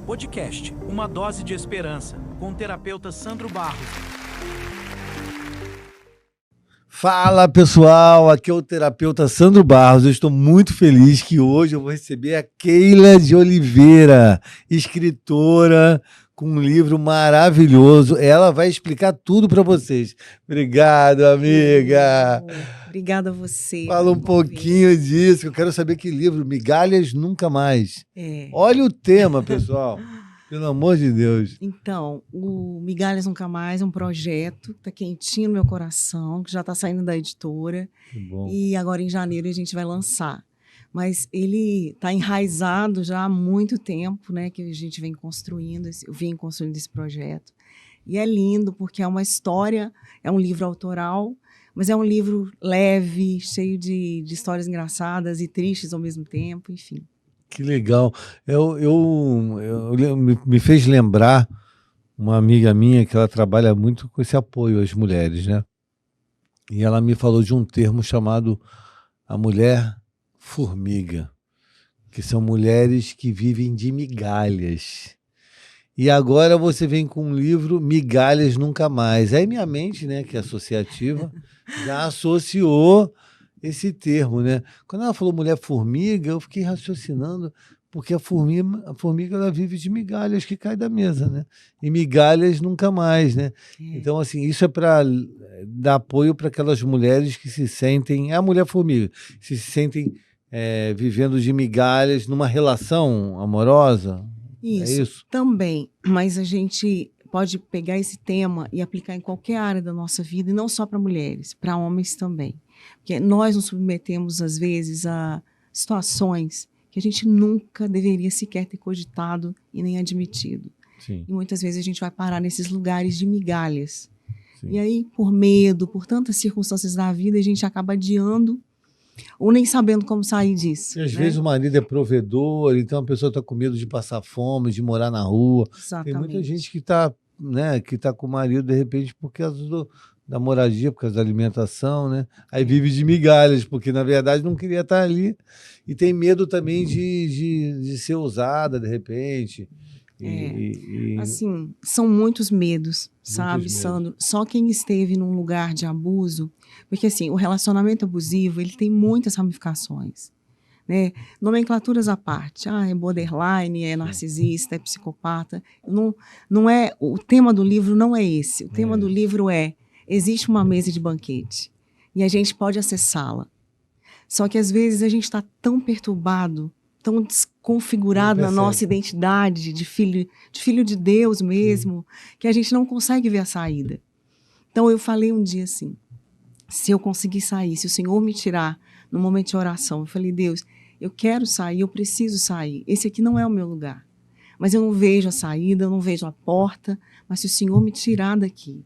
Podcast Uma Dose de Esperança, com o terapeuta Sandro Barros. Fala pessoal, aqui é o terapeuta Sandro Barros. Eu estou muito feliz que hoje eu vou receber a Keila de Oliveira, escritora com um livro maravilhoso. Ela vai explicar tudo para vocês. Obrigado, amiga. Obrigada a você. Fala um pouquinho disso, que eu quero saber que livro, Migalhas Nunca Mais. Olha o tema, pessoal. Pelo amor de Deus. Então, o Migalhas Nunca Mais é um projeto que está quentinho no meu coração, que já está saindo da editora. Que bom. E agora em janeiro a gente vai lançar. Mas ele está enraizado já há muito tempo, né, que a gente vem construindo, eu vim construindo esse projeto. E é lindo porque é uma história, é um livro autoral, mas é um livro leve, cheio de histórias engraçadas e tristes ao mesmo tempo, enfim. Que legal. Me fez lembrar uma amiga minha que ela trabalha muito com esse apoio às mulheres, né? E ela me falou de um termo chamado a mulher formiga, que são mulheres que vivem de migalhas. E agora você vem com um livro Migalhas Nunca Mais. Aí minha mente, né, que é associativa, já associou esse termo, né? Quando ela falou mulher formiga, eu fiquei raciocinando, porque a formiga ela vive de migalhas que caem da mesa, né? E migalhas nunca mais, né? Então, assim, isso é para dar apoio para aquelas mulheres que se sentem, a mulher formiga, se sentem vivendo de migalhas numa relação amorosa. Isso, é isso? Também, mas a gente pode pegar esse tema e aplicar em qualquer área da nossa vida, e não só para mulheres, para homens também. Porque nós nos submetemos, às vezes, a situações que a gente nunca deveria sequer ter cogitado e nem admitido. Sim. E muitas vezes a gente vai parar nesses lugares de migalhas. Sim. E aí, por medo, por tantas circunstâncias da vida, a gente acaba adiando ou nem sabendo como sair disso. E às vezes o marido é provedor, então a pessoa está com medo de passar fome, de morar na rua. Exatamente. Tem muita gente que está, né, que tá com o marido, de repente, por causa da moradia, por causa da alimentação, né? Aí vive de migalhas, porque na verdade não queria estar ali. E tem medo também de ser usada, de repente. Assim, são muitos medos, sabe, Sandro? Só quem esteve num lugar de abuso, porque assim, o relacionamento abusivo, ele tem muitas ramificações, né? Nomenclaturas à parte, é borderline, é narcisista, é psicopata. Não é, o tema do livro não é esse. O tema do livro existe uma mesa de banquete e a gente pode acessá-la. Só que às vezes a gente está tão perturbado, tão desconfigurado na nossa identidade de filho de Deus mesmo, que a gente não consegue ver a saída. Então eu falei um dia assim, se eu conseguir sair, se o Senhor me tirar no momento de oração, eu falei, Deus, eu quero sair, eu preciso sair, esse aqui não é o meu lugar. Mas eu não vejo a saída, eu não vejo a porta, mas se o Senhor me tirar daqui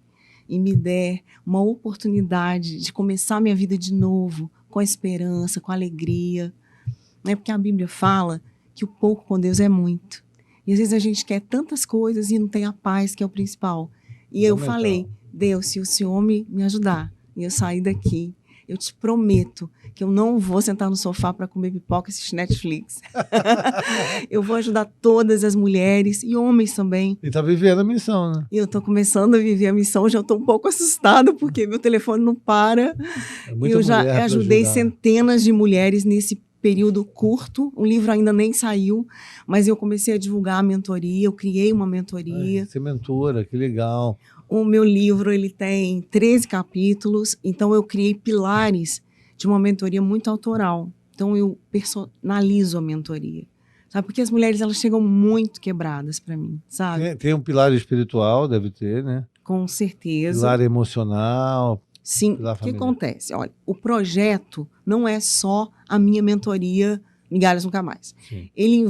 e me der uma oportunidade de começar minha vida de novo, com esperança, com alegria, né? Porque a Bíblia fala que o pouco com Deus é muito. E às vezes a gente quer tantas coisas e não tem a paz, que é o principal. E eu falei, Deus, se o Senhor me ajudar e eu sair daqui, eu te prometo que eu não vou sentar no sofá para comer pipoca e assistir Netflix. Eu vou ajudar todas as mulheres e homens também. E está vivendo a missão, né? E eu estou começando a viver a missão, já estou um pouco assustada, porque meu telefone não para. E eu já ajudei centenas de mulheres nesse período curto. O livro ainda nem saiu, mas eu comecei a divulgar a mentoria, eu criei uma mentoria. Você é mentora, que legal. O meu livro ele tem 13 capítulos, então eu criei pilares de uma mentoria muito autoral. Então eu personalizo a mentoria. Sabe? Porque as mulheres elas chegam muito quebradas para mim, sabe? Tem um pilar espiritual, deve ter, né? Com certeza. Pilar emocional. Sim, o que acontece? Olha, o projeto não é só a minha mentoria Migalhas Nunca Mais. Sim. Ele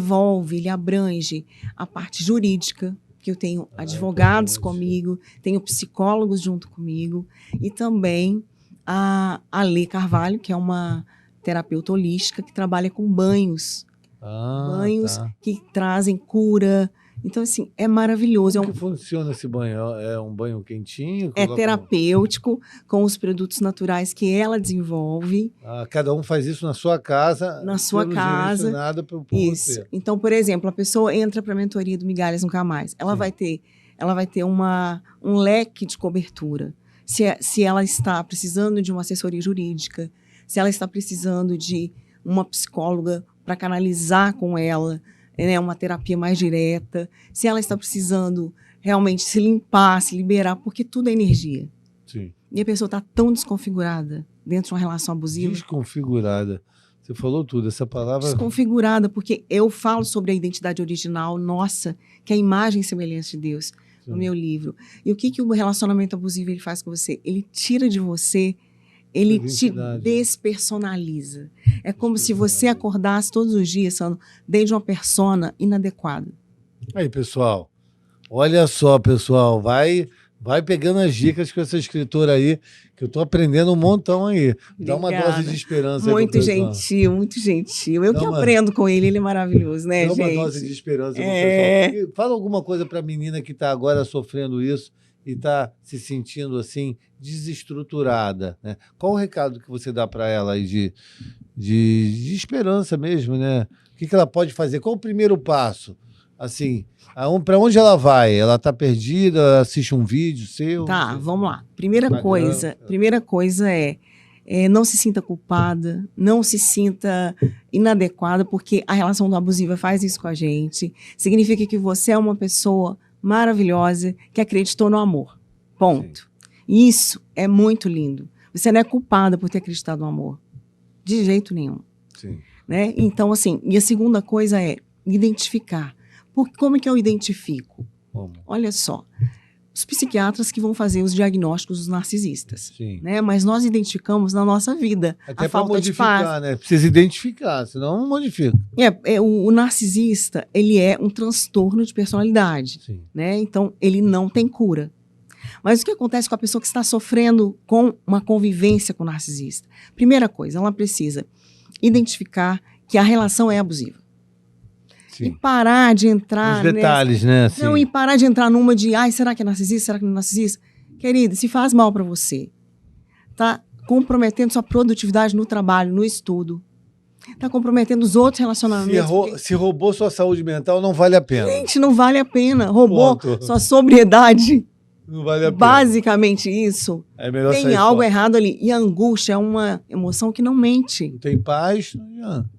abrange a parte jurídica, que eu tenho advogados comigo, tenho psicólogos junto comigo, e também a Lê Carvalho, que é uma terapeuta holística que trabalha com banhos. Banhos que trazem cura, Então, assim, é maravilhoso. Como que funciona esse banho? É um banho quentinho? É Coloca terapêutico, com os produtos naturais que ela desenvolve. cada um faz isso na sua casa, Na sua casa. direcionado por Isso. você. Então, por exemplo, a pessoa entra para a mentoria do Migalhas Nunca Mais. Ela Sim. vai ter um leque de cobertura. Se ela está precisando de uma assessoria jurídica, se ela está precisando de uma psicóloga para canalizar com ela, né, uma terapia mais direta, se ela está precisando realmente se limpar, se liberar, porque tudo é energia. Sim. E a pessoa está tão desconfigurada dentro de uma relação abusiva. Desconfigurada. Você falou tudo, essa palavra... Desconfigurada, porque eu falo sobre a identidade original nossa, que é a imagem e semelhança de Deus, no meu livro. E o que o relacionamento abusivo ele faz com você? Ele tira de você, ele te despersonaliza. É como se você acordasse todos os dias, Sandro, dentro de uma persona inadequada. Aí, pessoal, olha só, pessoal, vai pegando as dicas com essa escritora aí, que eu tô aprendendo um montão aí. Dá uma dose de esperança. Muito gentil, muito gentil. Eu que aprendo com ele é maravilhoso, né, gente? Dá uma dose de esperança pro pessoal. E fala alguma coisa pra menina que tá agora sofrendo isso e tá se sentindo, assim, desestruturada, né? Qual o recado que você dá para ela aí de esperança mesmo, né? O que ela pode fazer? Qual o primeiro passo? Assim, para onde ela vai? Ela está perdida? Assiste um vídeo seu? Tá, vamos lá. Primeira coisa é não se sinta culpada, não se sinta inadequada, porque a relação abusiva faz isso com a gente. Significa que você é uma pessoa maravilhosa que acreditou no amor. Ponto. Sim. Isso é muito lindo. Você não é culpada por ter acreditado no amor. De jeito nenhum. Sim. Né? Então, assim, e a segunda coisa é identificar. Como é que eu identifico? Como? Olha só, os psiquiatras que vão fazer os diagnósticos dos narcisistas. Sim. Né? Mas nós identificamos na nossa vida até a falta de paz. Né? Precisa identificar, senão não modifica. O narcisista, ele é um transtorno de personalidade. Sim. Né? Então, ele não tem cura. Mas o que acontece com a pessoa que está sofrendo com uma convivência com o narcisista? Primeira coisa, ela precisa identificar que a relação é abusiva. Sim. E parar de entrar... Os detalhes, né? Assim. Não, e parar de entrar numa de, será que é narcisista? Será que não é narcisista? Querida, se faz mal para você, tá comprometendo sua produtividade no trabalho, no estudo, tá comprometendo os outros relacionamentos. Se roubou sua saúde mental, não vale a pena. Gente, não vale a pena. Roubou sua sobriedade. Não vale a pena. Basicamente isso. É melhor tem algo errado ali. E a angústia é uma emoção que não mente. Não tem paz, não adianta.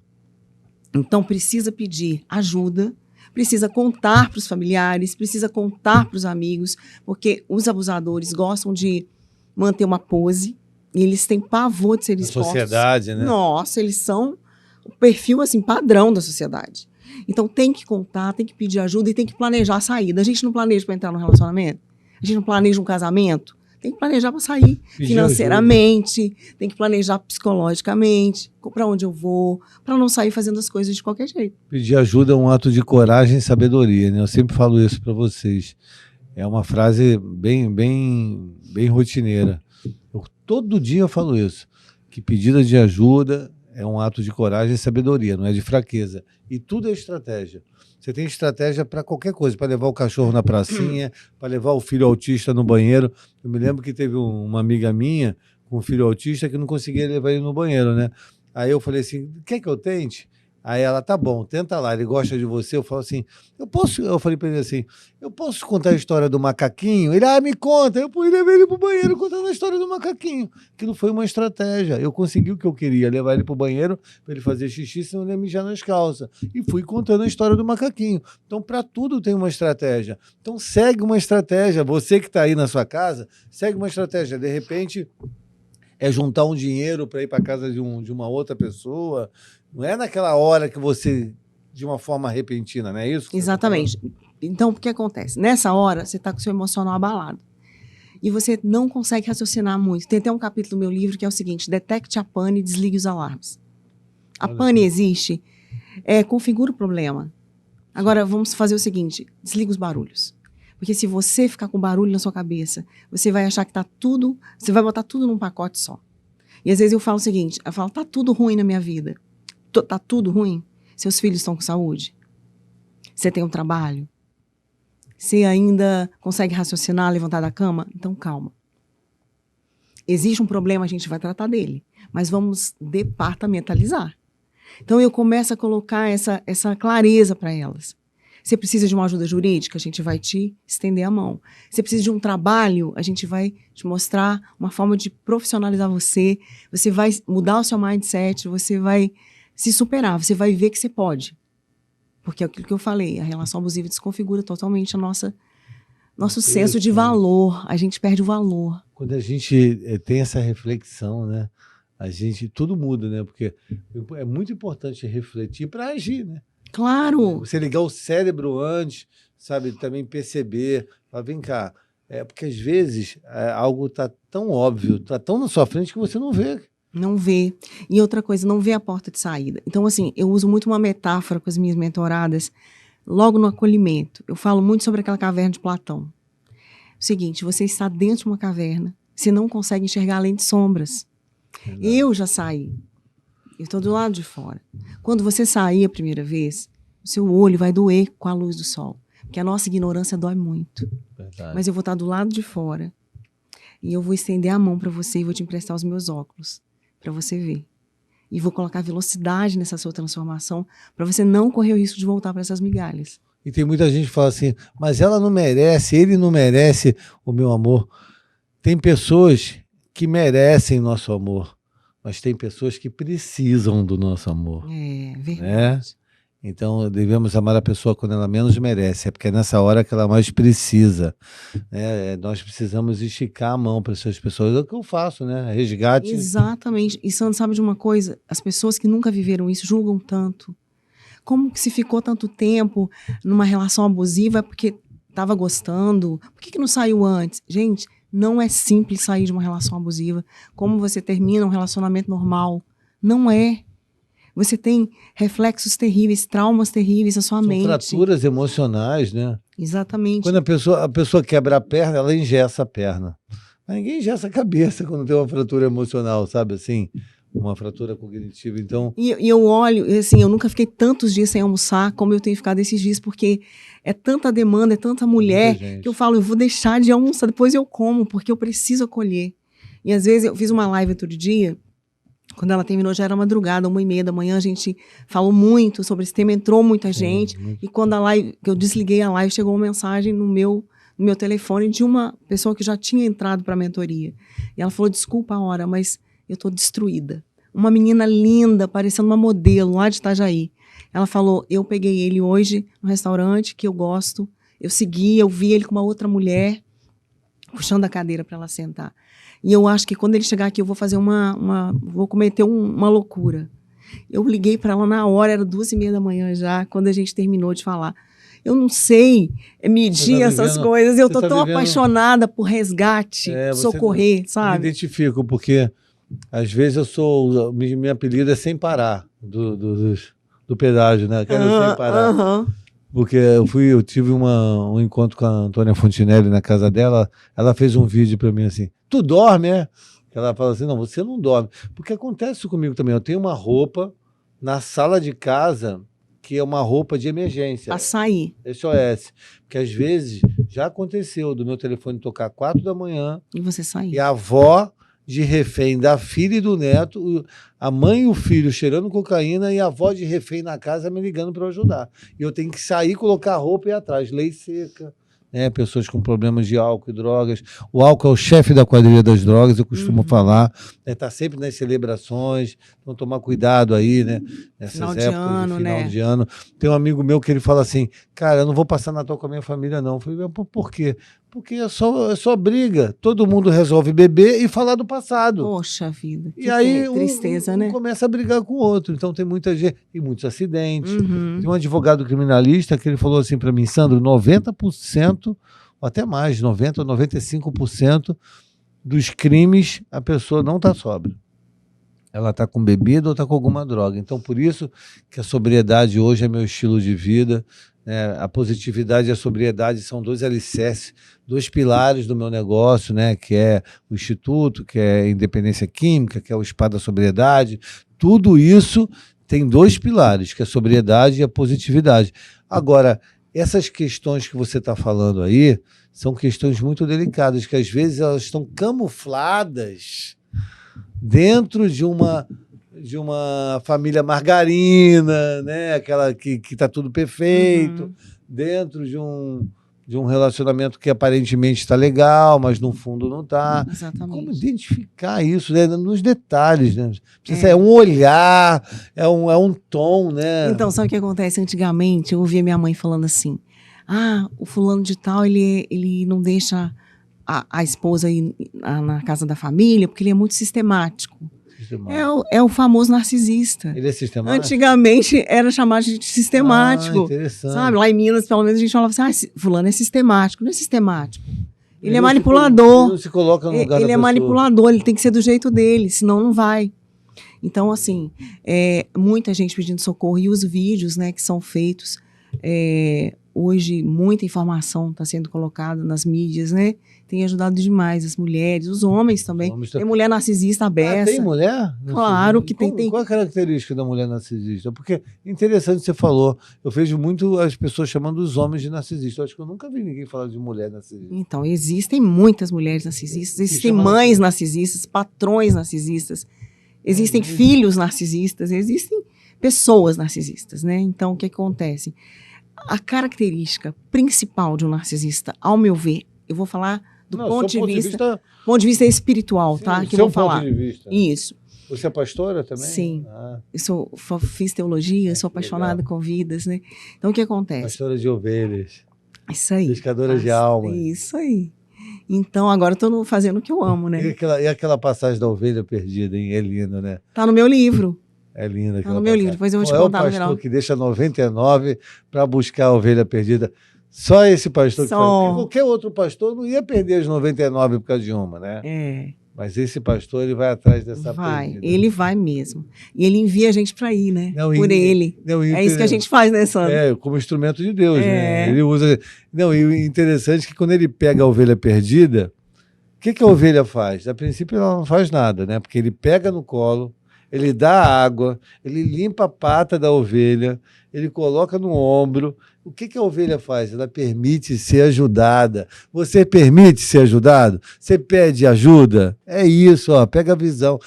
Então, precisa pedir ajuda, precisa contar para os familiares, precisa contar para os amigos, porque os abusadores gostam de manter uma pose e eles têm pavor de ser expostos. Sociedade, né? Nossa, eles são o perfil assim, padrão da sociedade. Então, tem que contar, tem que pedir ajuda e tem que planejar a saída. A gente não planeja para entrar no relacionamento? A gente não planeja um casamento? Tem que planejar para sair financeiramente, tem que planejar psicologicamente, para onde eu vou, para não sair fazendo as coisas de qualquer jeito. Pedir ajuda é um ato de coragem e sabedoria, né? Eu sempre falo isso para vocês. É uma frase bem rotineira. Todo dia eu falo isso, que pedida de ajuda é um ato de coragem e sabedoria, não é de fraqueza. E tudo é estratégia. Você tem estratégia para qualquer coisa, para levar o cachorro na pracinha, para levar o filho autista no banheiro. Eu me lembro que teve uma amiga minha com um filho autista que não conseguia levar ele no banheiro, né? Aí eu falei assim, quer que eu tente? Aí ela, tá bom, tenta lá, ele gosta de você. Eu falo assim, eu falei para ele assim, eu posso contar a história do macaquinho? Ele, me conta. Eu levei ele pro banheiro contando a história do macaquinho. Aquilo foi uma estratégia. Eu consegui o que eu queria, levar ele pro banheiro para ele fazer xixi, senão ele ia mijar nas calças. E fui contando a história do macaquinho. Então, para tudo tem uma estratégia. Então, segue uma estratégia. Você que está aí na sua casa, segue uma estratégia. De repente, é juntar um dinheiro para ir para casa de uma outra pessoa. Não é naquela hora que você, de uma forma repentina, não é isso? Exatamente. Então, o que acontece? Nessa hora, você está com o seu emocional abalado. E você não consegue raciocinar muito. Tem até um capítulo do meu livro que é o seguinte, detecte a pane e desligue os alarmes. A pane existe, configura o problema. Agora, vamos fazer o seguinte, desliga os barulhos. Porque se você ficar com barulho na sua cabeça, você vai achar que tá tudo, você vai botar tudo num pacote só. E às vezes eu falo o seguinte, tá tudo ruim na minha vida. Tá tudo ruim? Seus filhos estão com saúde? Você tem um trabalho? Você ainda consegue raciocinar, levantar da cama? Então, calma. Existe um problema, a gente vai tratar dele. Mas vamos departamentalizar. Então, eu começo a colocar essa clareza para elas. Você precisa de uma ajuda jurídica? A gente vai te estender a mão. Você precisa de um trabalho? A gente vai te mostrar uma forma de profissionalizar você. Você vai mudar o seu mindset, você vai se superar, você vai ver que você pode. Porque é aquilo que eu falei, a relação abusiva desconfigura totalmente nosso senso de valor. A gente perde o valor. Quando a gente tem essa reflexão, né? Tudo muda, né? Porque é muito importante refletir para agir, né? Claro. Você ligar o cérebro antes, sabe? Também perceber. Falar, vem cá. Porque às vezes algo está tão óbvio, está tão na sua frente que você não vê. Não vê. E outra coisa, não vê a porta de saída. Então, assim, eu uso muito uma metáfora com as minhas mentoradas, logo no acolhimento. Eu falo muito sobre aquela caverna de Platão. O seguinte, você está dentro de uma caverna, você não consegue enxergar além de sombras. Verdade. Eu já saí. Eu estou do lado de fora. Quando você sair a primeira vez, o seu olho vai doer com a luz do sol. Porque a nossa ignorância dói muito. Verdade. Mas eu vou estar do lado de fora. E eu vou estender a mão para você e vou te emprestar os meus óculos. Para você ver. E vou colocar velocidade nessa sua transformação para você não correr o risco de voltar para essas migalhas. E tem muita gente que fala assim, mas ela não merece, ele não merece o meu amor. Tem pessoas que merecem nosso amor. Mas tem pessoas que precisam do nosso amor. É, verdade. Né? Então, devemos amar a pessoa quando ela menos merece. É porque é nessa hora que ela mais precisa. Né? Nós precisamos esticar a mão para essas pessoas. É o que eu faço, né? Resgate. Exatamente. E Sandro, sabe de uma coisa? As pessoas que nunca viveram isso julgam tanto. Como que se ficou tanto tempo numa relação abusiva porque estava gostando? Por que não saiu antes? Gente, não é simples sair de uma relação abusiva. Como você termina um relacionamento normal. Não é. Você tem reflexos terríveis, traumas terríveis na sua mente. São fraturas emocionais, né? Exatamente. Quando a pessoa quebra a perna, ela engessa a perna. Mas ninguém engessa a cabeça quando tem uma fratura emocional, sabe assim? Uma fratura cognitiva, então... E eu olho, assim, eu nunca fiquei tantos dias sem almoçar como eu tenho ficado esses dias, porque é tanta demanda, é tanta mulher, que eu falo, eu vou deixar de almoçar, depois eu como, porque eu preciso acolher. E às vezes eu fiz uma live outro dia, quando ela terminou já era madrugada, 1h30 da manhã, a gente falou muito sobre esse tema, entrou muita gente, e quando eu desliguei a live, chegou uma mensagem no meu telefone de uma pessoa que já tinha entrado para a mentoria. E ela falou, desculpa a hora, mas eu estou destruída. Uma menina linda, parecendo uma modelo, lá de Itajaí. Ela falou, eu peguei ele hoje no restaurante que eu gosto, eu vi ele com uma outra mulher, puxando a cadeira para ela sentar. E eu acho que quando ele chegar aqui, eu vou fazer vou cometer uma loucura. Eu liguei para ela na hora, era 2h30 da manhã já, quando a gente terminou de falar. Eu não sei medir essas coisas, eu tô tão apaixonada por resgate, socorrer, sabe? Eu me identifico, porque às vezes meu apelido é sem parar, do pedágio, né? Quero sem parar. Porque eu tive um encontro com a Antônia Fontinelli na casa dela, ela fez um vídeo para mim assim, tu dorme, é? Ela fala assim, não, você não dorme. Porque acontece comigo também, eu tenho uma roupa na sala de casa que é uma roupa de emergência. Pra sair. SOS. Porque às vezes já aconteceu do meu telefone tocar 4 da manhã. E você sair. E a avó de refém da filha e do neto, a mãe e o filho cheirando cocaína e a avó de refém na casa me ligando para ajudar. E eu tenho que sair, colocar a roupa e ir atrás. Lei seca. Né, pessoas com problemas de álcool e drogas. O álcool é o chefe da quadrilha das drogas, eu costumo falar. Está sempre nas celebrações, então tomar cuidado aí, né? Nessas final épocas de ano, de final né? de ano. Tem um amigo meu que ele fala assim, cara, eu não vou passar Natal com a minha família, não. Eu falei, por quê? Porque é só briga. Todo mundo resolve beber e falar do passado. Poxa vida, e aí tristeza, né? Começa a brigar com o outro. Então tem muita gente, e muitos acidentes. Tem um advogado criminalista que ele falou assim para mim, Sandro, 90%, ou até mais, 90% ou 95% dos crimes a pessoa não está sóbria. Ela está com bebida ou está com alguma droga. Então por isso que a sobriedade hoje é meu estilo de vida. A positividade e a sobriedade são 2 alicerces, 2 pilares do meu negócio, né? Que é o Instituto, que é a Independência Química, que é o Spa da Sobriedade. Tudo isso tem 2 pilares, que é a sobriedade e a positividade. Agora, essas questões que você está falando aí são questões muito delicadas, que às vezes elas estão camufladas dentro de uma família margarina, né? Aquela que está tudo perfeito, dentro de um relacionamento que aparentemente está legal, mas no fundo não está. Exatamente. Como identificar isso, né? Nos detalhes, né? É um olhar, é um tom, né? Então, sabe o que acontece? Antigamente, eu ouvia minha mãe falando assim, o fulano de tal, ele não deixa a esposa ir na casa da família porque ele é muito sistemático. É o famoso narcisista. Ele é sistemático? Antigamente era chamado de sistemático. Interessante. Sabe? Lá em Minas, pelo menos, a gente falava assim, fulano é sistemático. Não é sistemático. Ele é manipulador. Ele não se coloca no lugar da Ele é manipulador, ele tem que ser do jeito dele, senão não vai. Então, assim, muita gente pedindo socorro. E os vídeos, né, que são feitos, hoje muita informação está sendo colocada nas mídias, né? Tem ajudado demais as mulheres, os homens também. Tem mulher narcisista aberta. Tem mulher? Claro que tem. Qual a característica da mulher narcisista? Porque interessante você falou. Eu vejo muito as pessoas chamando os homens de narcisistas. Eu acho que eu nunca vi ninguém falar de mulher narcisista. Então, existem muitas mulheres narcisistas, existem mães narcisistas, patrões narcisistas, existem filhos narcisistas, existem pessoas narcisistas, né? Então, o que acontece? A característica principal de um narcisista, ao meu ver, eu vou falar do ponto de vista espiritual, tá? Sim, que eu vou falar. Ponto de vista. Isso. Você é pastora também? Sim. Eu fiz teologia, sou apaixonada com vidas, né? Então, o que acontece? Pastora de ovelhas. Isso aí. Pescadora de almas. Isso aí. Então, agora eu estou fazendo o que eu amo, né? E aquela passagem da ovelha perdida, hein? É linda, né? Tá no meu livro. É linda. Tá no meu livro, depois eu vou te contar no final. É o pastor que deixa 99 para buscar a ovelha perdida. Só esse pastor que faz. Porque qualquer outro pastor não ia perder as 99 por causa de uma, né? Mas esse pastor, ele vai atrás dessa perdida. Ele vai mesmo. E ele envia a gente para ir, né? Por ele. É isso que a gente faz, né, Sandro? Como instrumento de Deus, né? Ele usa... Não, e o interessante é que quando ele pega a ovelha perdida, o que a ovelha faz? A princípio ela não faz nada, né? Porque ele pega no colo, ele dá água, ele limpa a pata da ovelha, ele coloca no ombro. O que a ovelha faz? Ela permite ser ajudada. Você permite ser ajudado? Você pede ajuda? É isso, pega a visão.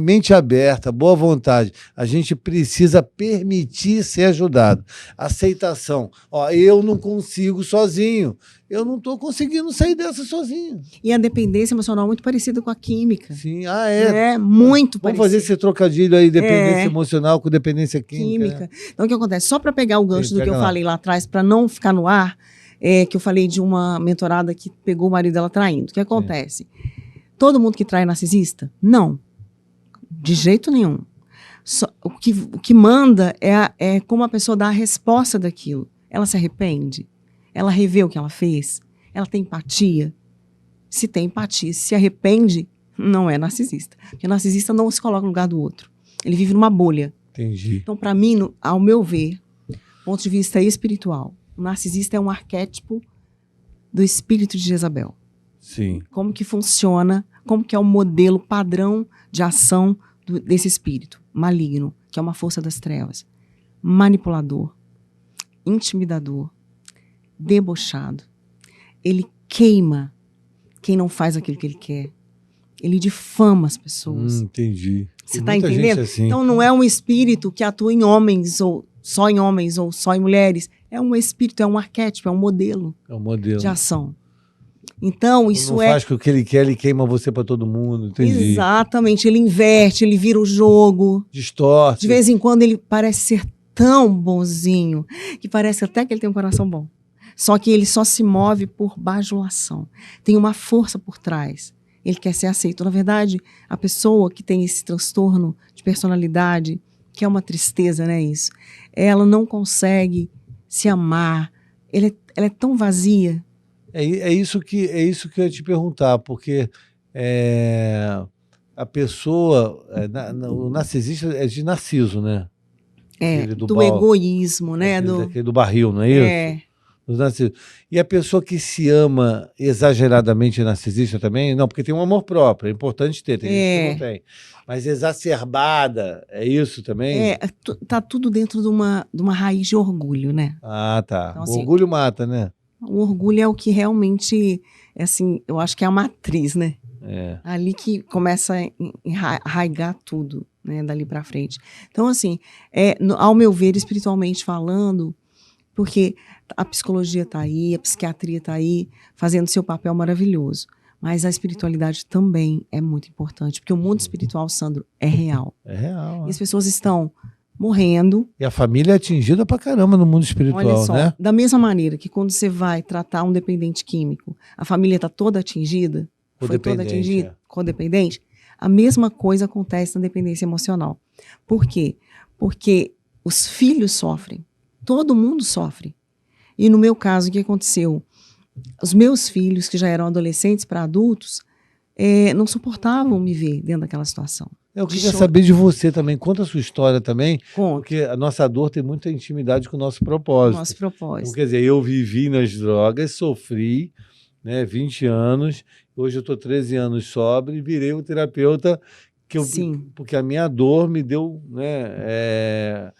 Mente aberta, boa vontade. A gente precisa permitir ser ajudado. Aceitação. Eu não consigo sozinho. Eu não estou conseguindo sair dessa sozinho. E a dependência emocional é muito parecida com a química. Sim, É muito parecida. Vamos fazer esse trocadilho aí, dependência emocional com dependência química. Né? Então, o que acontece? Só para pegar o gancho do que eu falei lá atrás, para não ficar no ar, que eu falei de uma mentorada que pegou o marido dela traindo. O que acontece? Todo mundo que trai é narcisista? Não. De jeito nenhum. O que manda é como a pessoa dá a resposta daquilo. Ela se arrepende? Ela revê o que ela fez? Ela tem empatia? Se tem empatia, se arrepende, não é narcisista. Porque narcisista não se coloca no lugar do outro. Ele vive numa bolha. Entendi. Então, para mim, ao meu ver, ponto de vista espiritual, o narcisista é um arquétipo do espírito de Jezabel. Sim. Como que funciona, como que é o modelo padrão de ação desse espírito maligno, que é uma força das trevas. Manipulador, intimidador, debochado. Ele queima quem não faz aquilo que ele quer. Ele difama as pessoas. Entendi. Você está entendendo? Assim. Então não é um espírito que atua em homens, ou só em mulheres. É um espírito, é um arquétipo, é um modelo, de ação. Então, isso não faz o que ele quer, ele queima você para todo mundo, entendi. Exatamente, ele inverte, ele vira o jogo. Distorce. De vez em quando ele parece ser tão bonzinho, que parece até que ele tem um coração bom. Só que ele só se move por bajulação. Tem uma força por trás. Ele quer ser aceito. Na verdade, a pessoa que tem esse transtorno de personalidade, que é uma tristeza, né, isso? Ela não consegue se amar. Ela é tão vazia. É isso que eu ia te perguntar, porque a pessoa, o narcisista é de Narciso, né? Do egoísmo, né? Do barril, não é isso? Os narcisistas. E a pessoa que se ama exageradamente narcisista também? Não, porque tem um amor próprio, é importante ter, tem gente que não tem. Mas exacerbada, é isso também? Tá tudo dentro de uma raiz de orgulho, né? Ah, tá. Então, O assim, orgulho mata, né? o orgulho é o que realmente, assim, eu acho que é a matriz, né? É. Ali que começa a arraigar tudo, né, dali para frente. Então, assim, ao meu ver, espiritualmente falando, porque a psicologia está aí, a psiquiatria está aí, fazendo seu papel maravilhoso. Mas a espiritualidade também é muito importante, porque o mundo espiritual, Sandro, é real. É real. E as pessoas estão morrendo. E a família é atingida pra caramba no mundo espiritual, Olha só, né? da mesma maneira que quando você vai tratar um dependente químico, a família está toda atingida, foi toda atingida, codependente, a mesma coisa acontece na dependência emocional. Por quê? Porque os filhos sofrem, todo mundo sofre. E no meu caso, o que aconteceu? Os meus filhos, que já eram adolescentes para adultos, não suportavam me ver dentro daquela situação. Eu queria saber de você também. Conta a sua história também, Conto. porque a nossa dor tem muita intimidade com o nosso propósito. Nosso propósito. Então, quer dizer, eu vivi nas drogas, sofri, né, 20 anos, hoje eu estou 13 anos sóbrio e virei um terapeuta porque a minha dor me deu, né,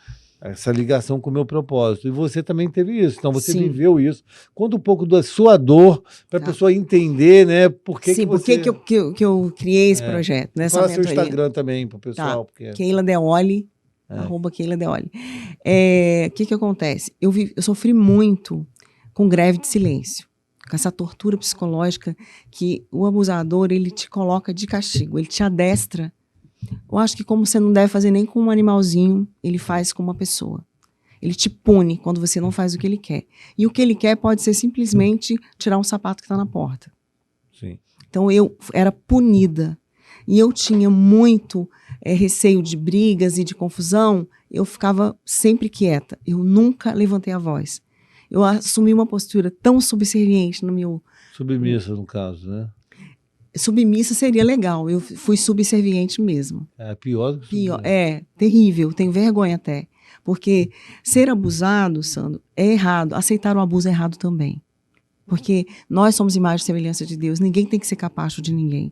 essa ligação com o meu propósito. E você também teve isso, então você viveu isso. Conta um pouco da sua dor para a pessoa entender, né, por que que você... Por que eu criei esse projeto, né? Fala seu Instagram também para o pessoal. Porque... Keila Deoli, @ Keila Deoli. O que acontece? Eu sofri muito com greve de silêncio, com essa tortura psicológica que o abusador, ele te coloca de castigo, ele te adestra. Eu acho que como você não deve fazer nem com um animalzinho, ele faz com uma pessoa. Ele te pune quando você não faz o que ele quer. E o que ele quer pode ser simplesmente tirar um sapato que está na porta. Sim. Então eu era punida. E eu tinha muito receio de brigas e de confusão. Eu ficava sempre quieta. Eu nunca levantei a voz. Eu assumi uma postura tão subserviente no meu... Submissa, no caso, né? Submissa seria legal. Eu fui subserviente mesmo. É pior do que pior. Terrível. Tenho vergonha até. Porque ser abusado, Sandro, é errado. Aceitar o abuso é errado também. Porque nós somos imagem e semelhança de Deus. Ninguém tem que ser capacho de ninguém.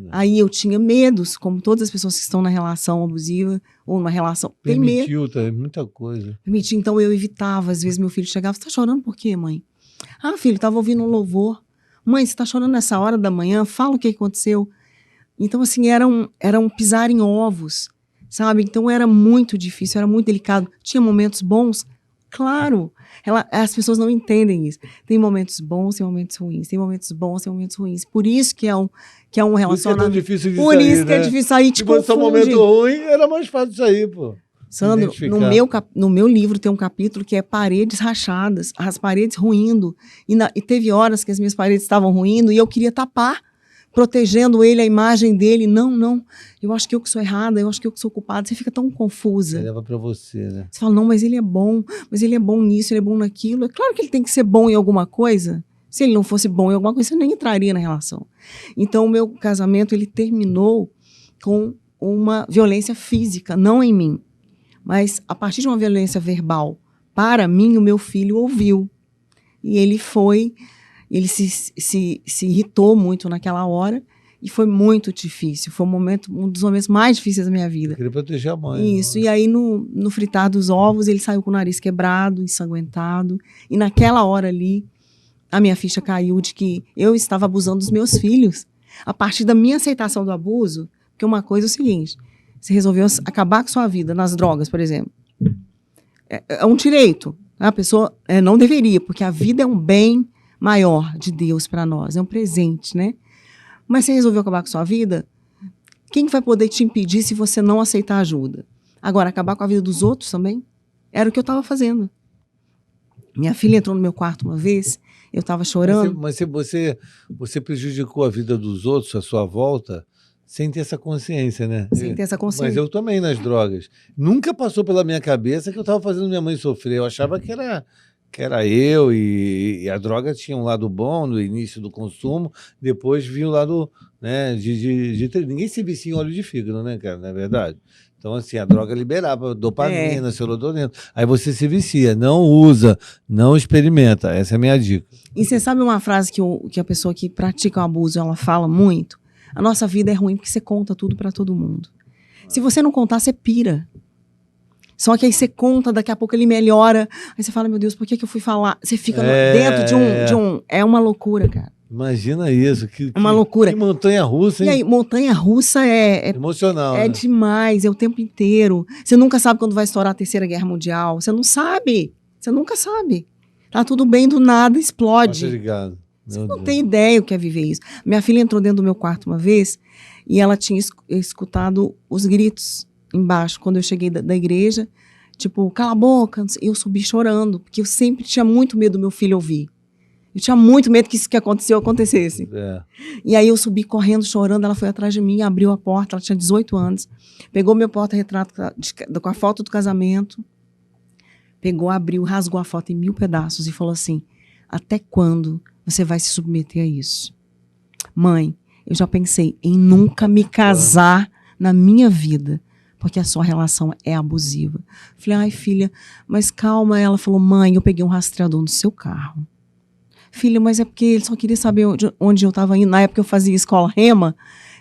Aí eu tinha medos, como todas as pessoas que estão na relação abusiva ou numa relação... Permitiu, tá? Muita coisa. Permitiu. Então eu evitava. Às vezes meu filho chegava, você está chorando por quê, mãe? Ah, filho, estava ouvindo um louvor. Mãe, você está chorando nessa hora da manhã? Fala o que aconteceu. Então, assim, era um pisar em ovos, sabe? Então era muito difícil, era muito delicado. Tinha momentos bons? Claro. As pessoas não entendem isso. Tem momentos bons e momentos ruins. Tem momentos bons e momentos ruins. Por isso que é um relacionamento. Por isso que é tão difícil de sair, Por isso que é difícil sair, te confunde. Se fosse um momento ruim, era mais fácil sair, pô. Sandro, no meu livro tem um capítulo que é paredes rachadas, as paredes ruindo. E teve horas que as minhas paredes estavam ruindo e eu queria tapar, protegendo ele, a imagem dele. Não, eu acho que eu que sou errada, eu acho que eu que sou culpada. Você fica tão confusa. Você leva pra você, né? Você fala, não, mas ele é bom nisso, ele é bom naquilo. É claro que ele tem que ser bom em alguma coisa. Se ele não fosse bom em alguma coisa, você nem entraria na relação. Então, o meu casamento, ele terminou com uma violência física, não em mim. Mas, a partir de uma violência verbal, para mim, o meu filho ouviu. E ele se irritou muito naquela hora e foi muito difícil. Foi um dos momentos mais difíceis da minha vida. Eu queria proteger a mãe. Isso, e aí no fritar dos ovos, ele saiu com o nariz quebrado, ensanguentado. E naquela hora ali, a minha ficha caiu de que eu estava abusando dos meus filhos. A partir da minha aceitação do abuso, porque uma coisa é o seguinte... Você resolveu acabar com sua vida nas drogas, por exemplo. É um direito. A pessoa não deveria, porque a vida é um bem maior de Deus para nós. É um presente, né? Mas você resolveu acabar com sua vida, quem vai poder te impedir se você não aceitar ajuda? Agora, acabar com a vida dos outros também? Era o que eu estava fazendo. Minha filha entrou no meu quarto uma vez, eu estava chorando. Mas você prejudicou a vida dos outros à sua volta... Sem ter essa consciência, né? Sem ter essa consciência. Mas eu também nas drogas. Nunca passou pela minha cabeça que eu estava fazendo minha mãe sofrer. Eu achava que era eu e a droga tinha um lado bom no início do consumo, depois vinha o lado, né, ninguém se vicia em óleo de fígado, né, cara? Não é verdade? Então, assim, a droga liberava dopamina, serotonina. Aí você se vicia, não usa, não experimenta. Essa é a minha dica. E você sabe uma frase que a pessoa que pratica o abuso, ela fala muito? A nossa vida é ruim porque você conta tudo pra todo mundo. Se você não contar, você pira. Só que aí você conta, daqui a pouco ele melhora. Aí você fala, meu Deus, por que eu fui falar? Você fica dentro de um... É uma loucura, cara. Imagina isso. É uma loucura. Que montanha-russa, hein? E aí, montanha-russa é emocional, né? Demais, é o tempo inteiro. Você nunca sabe quando vai estourar a Terceira Guerra Mundial. Você não sabe. Você nunca sabe. Tá tudo bem, do nada explode. Obrigado. Você não tem ideia o que é viver isso. Minha filha entrou dentro do meu quarto uma vez e ela tinha escutado os gritos embaixo. Quando eu cheguei da igreja, tipo, cala a boca. Eu subi chorando, porque eu sempre tinha muito medo do meu filho ouvir. Eu tinha muito medo que isso que acontecesse. E aí eu subi correndo, chorando. Ela foi atrás de mim, abriu a porta. Ela tinha 18 anos. Pegou meu porta-retrato com a foto do casamento. Pegou, abriu, rasgou a foto em 1000 pedaços e falou assim, até quando você vai se submeter a isso? Mãe, eu já pensei em nunca me casar na minha vida, porque a sua relação é abusiva. Falei, ai filha, mas calma. Ela falou, mãe, eu peguei um rastreador no seu carro. Filha, mas é porque ele só queria saber onde eu estava indo. Na época eu fazia escola rema,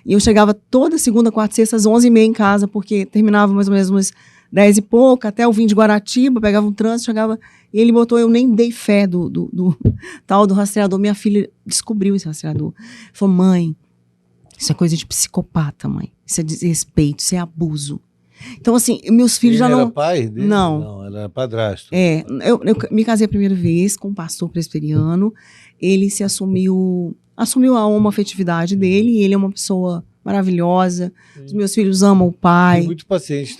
e eu chegava toda segunda, quarta e sexta, às 11h30 em casa, porque terminava mais ou menos umas 10 e pouco, até eu vim de Guaratiba, pegava um trânsito, chegava, e ele botou, eu nem dei fé do tal do rastreador. Minha filha descobriu esse rastreador. Falou, mãe, isso é coisa de psicopata, mãe. Isso é desrespeito, isso é abuso. Então, assim, meus filhos já não... Ele era pai dele? Não. Não, ele era padrasto. Eu me casei a primeira vez com um pastor presbiteriano. Ele se assumiu a homoafetividade dele, e ele é uma pessoa maravilhosa. Sim. Os meus filhos amam o pai. Tem muitos pacientes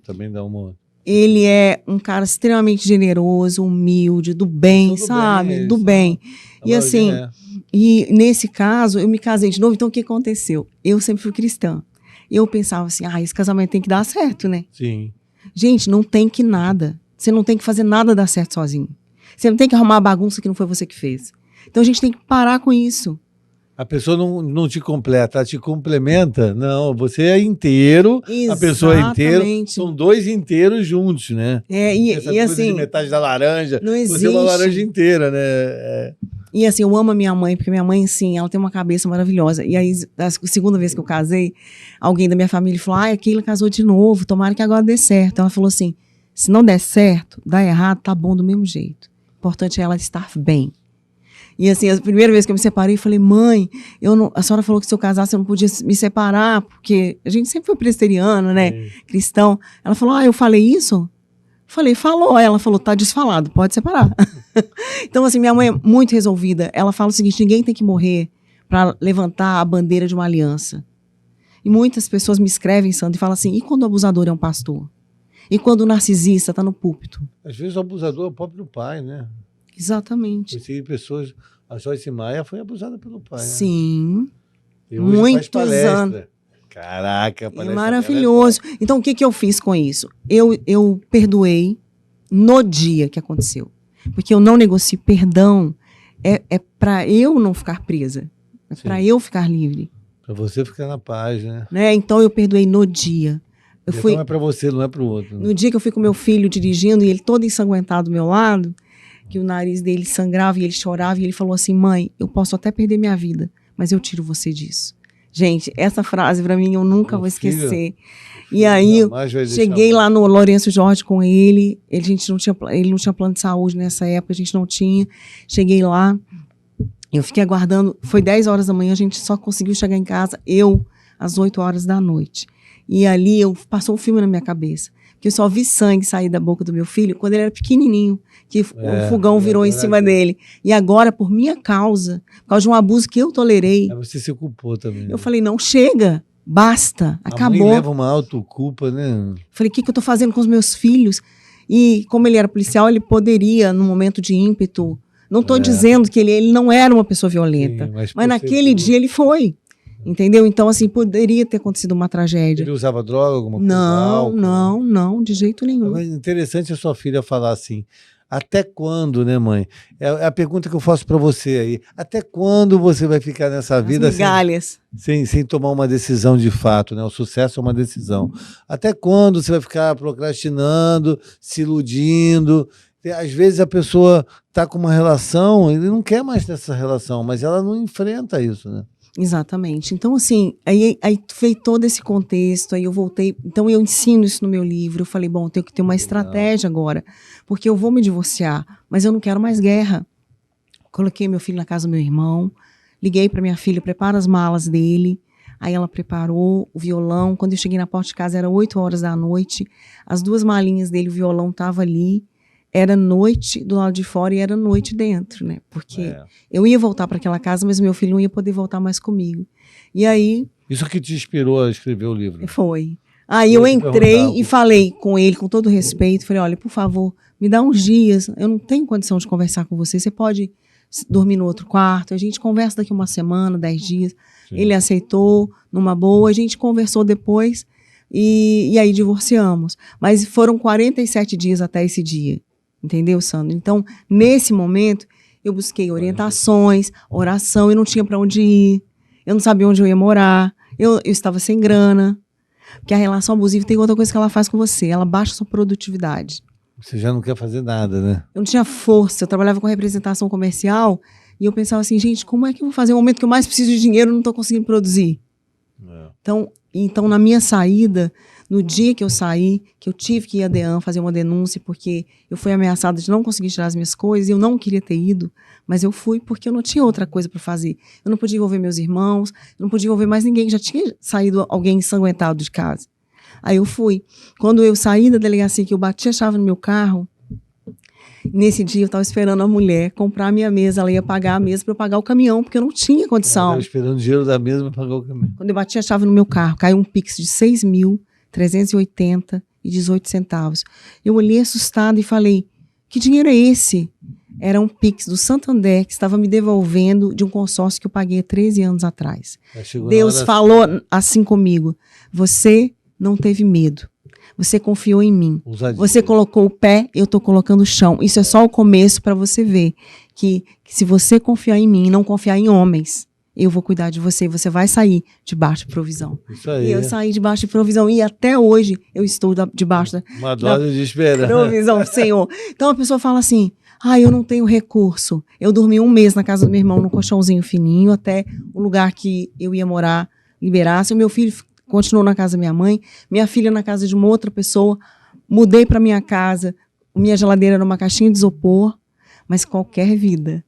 também dá uma... Ele é um cara extremamente generoso, humilde, do bem, sabe? Do bem. E assim, e nesse caso, eu me casei de novo. Então, o que aconteceu? Eu sempre fui cristã. Eu pensava assim, esse casamento tem que dar certo, né? Sim. Gente, não tem que nada. Você não tem que fazer nada dar certo sozinho. Você não tem que arrumar a bagunça que não foi você que fez. Então a gente tem que parar com isso. A pessoa não te completa, ela te complementa. Não, você é inteiro, exatamente. A pessoa é inteiro. São dois inteiros juntos, né? E assim... de metade da laranja. Não existe. Você é uma laranja inteira, né? E assim, eu amo a minha mãe, porque minha mãe, sim, ela tem uma cabeça maravilhosa. E aí, a segunda vez que eu casei, alguém da minha família falou, a Keila casou de novo, tomara que agora dê certo. Ela falou assim, se não der certo, dá errado, tá bom do mesmo jeito. O importante é ela estar bem. E assim, a primeira vez que eu me separei, eu falei, mãe, a senhora falou que se eu casasse eu não podia me separar, porque a gente sempre foi presbiteriano, né, cristão. Ela falou, eu falei isso? Falei, falou. Ela falou, tá desfalado, pode separar. Então, assim, minha mãe é muito resolvida. Ela fala o seguinte, ninguém tem que morrer para levantar a bandeira de uma aliança. E muitas pessoas me escrevem, Sandra, e falam assim, e quando o abusador é um pastor? E quando o narcisista está no púlpito? Às vezes o abusador é o próprio pai, né? Exatamente. Pessoas, a Joyce Maia foi abusada pelo pai, sim, né? Muitos anos. Caraca, é maravilhoso. Então, o que eu fiz com isso? Eu perdoei no dia que aconteceu. Porque eu não negocio perdão. É para eu não ficar presa. É para eu ficar livre. Para você ficar na paz, né? Então, eu perdoei no dia. Não é para você, não é para o outro. Né? No dia que eu fui com meu filho dirigindo, e ele todo ensanguentado do meu lado, que o nariz dele sangrava e ele chorava, e ele falou assim, mãe, eu posso até perder minha vida, mas eu tiro você disso. Gente, essa frase para mim eu nunca vou esquecer. E aí, eu cheguei lá no Lourenço Jorge com ele. Ele não tinha plano de saúde nessa época, a gente não tinha. Cheguei lá, eu fiquei aguardando. Foi 10 horas da manhã, a gente só conseguiu chegar em casa, às 8 horas da noite. E ali, passou um filme na minha cabeça. Que eu só vi sangue sair da boca do meu filho quando ele era pequenininho, que o fogão virou em cima dele. E agora, por minha causa, por causa de um abuso que eu tolerei... Você se culpou também. Eu falei, não, chega, basta, acabou. A mãe leva uma autoculpa, né? Falei, o que eu tô fazendo com os meus filhos? E como ele era policial, ele poderia, no momento de ímpeto... Não estou dizendo que ele não era uma pessoa violenta, sim, mas naquele dia ele foi. Entendeu? Então, assim, poderia ter acontecido uma tragédia. Ele usava droga, alguma coisa? Não, de jeito nenhum. Mas interessante a sua filha falar assim, Até quando, né, mãe? É a pergunta que eu faço para você aí. Até quando você vai ficar nessa vida migalhas. sem tomar uma decisão de fato, né? O sucesso é uma decisão. Até quando você vai ficar procrastinando, se iludindo? Às vezes a pessoa está com uma relação, ele não quer mais ter essa relação, mas ela não enfrenta isso, né? Exatamente. Então, assim, aí veio todo esse contexto, aí eu voltei. Então, eu ensino isso no meu livro. Eu falei, bom, eu tenho que ter uma estratégia agora, porque eu vou me divorciar, mas eu não quero mais guerra. Coloquei meu filho na casa do meu irmão, liguei para minha filha, prepara as malas dele. Aí ela preparou o violão. Quando eu cheguei na porta de casa, era 8 horas da noite. As 2 malinhas dele, o violão estava ali. Era noite do lado de fora e era noite dentro, né? Porque eu ia voltar para aquela casa, mas meu filho não ia poder voltar mais comigo. E aí... Isso que te inspirou a escrever o livro? Foi. Aí eu entrei e falei com ele, com todo respeito, falei, olha, por favor, me dá uns dias, eu não tenho condição de conversar com você, você pode dormir no outro quarto, a gente conversa daqui uma semana, 10 dias. Sim. Ele aceitou, numa boa, a gente conversou depois e aí divorciamos. Mas foram 47 dias até esse dia. Entendeu, Sandro? Então, nesse momento, eu busquei orientações, oração, eu não tinha para onde ir, eu não sabia onde eu ia morar, eu estava sem grana, porque a relação abusiva tem outra coisa que ela faz com você, ela baixa a sua produtividade. Você já não quer fazer nada, né? Eu não tinha força, eu trabalhava com representação comercial, e eu pensava assim, gente, como é que eu vou fazer? No momento que eu mais preciso de dinheiro, eu não estou conseguindo produzir. Então, na minha saída, no dia que eu saí, que eu tive que ir à DEAN fazer uma denúncia, porque eu fui ameaçada de não conseguir tirar as minhas coisas, e eu não queria ter ido, mas eu fui porque eu não tinha outra coisa para fazer. Eu não podia envolver meus irmãos, eu não podia envolver mais ninguém, já tinha saído alguém ensanguentado de casa. Aí eu fui. Quando eu saí da delegacia, que eu bati a chave no meu carro, nesse dia eu estava esperando a mulher comprar a minha mesa, ela ia pagar a mesa para eu pagar o caminhão, porque eu não tinha condição. Eu estava esperando o dinheiro da mesa para pagar o caminhão. Quando eu bati a chave no meu carro, caiu um Pix de 6.380,18 centavos. Eu olhei assustada e falei, que dinheiro é esse? Era um Pix do Santander que estava me devolvendo de um consórcio que eu paguei há 13 anos atrás. Deus falou assim comigo, você não teve medo. Você confiou em mim. Você colocou o pé, eu estou colocando o chão. Isso é só o começo para você ver que se você confiar em mim e não confiar em homens, eu vou cuidar de você e você vai sair debaixo de provisão. Isso aí. E eu saí debaixo de provisão e até hoje eu estou debaixo da dose de esperança. Provisão, Senhor. Então a pessoa fala assim, eu não tenho recurso. Eu dormi 1 mês na casa do meu irmão, num colchãozinho fininho, até o lugar que eu ia morar liberasse. O meu filho continuou na casa da minha mãe, minha filha na casa de uma outra pessoa, mudei para minha casa, minha geladeira era uma caixinha de isopor, mas qualquer vida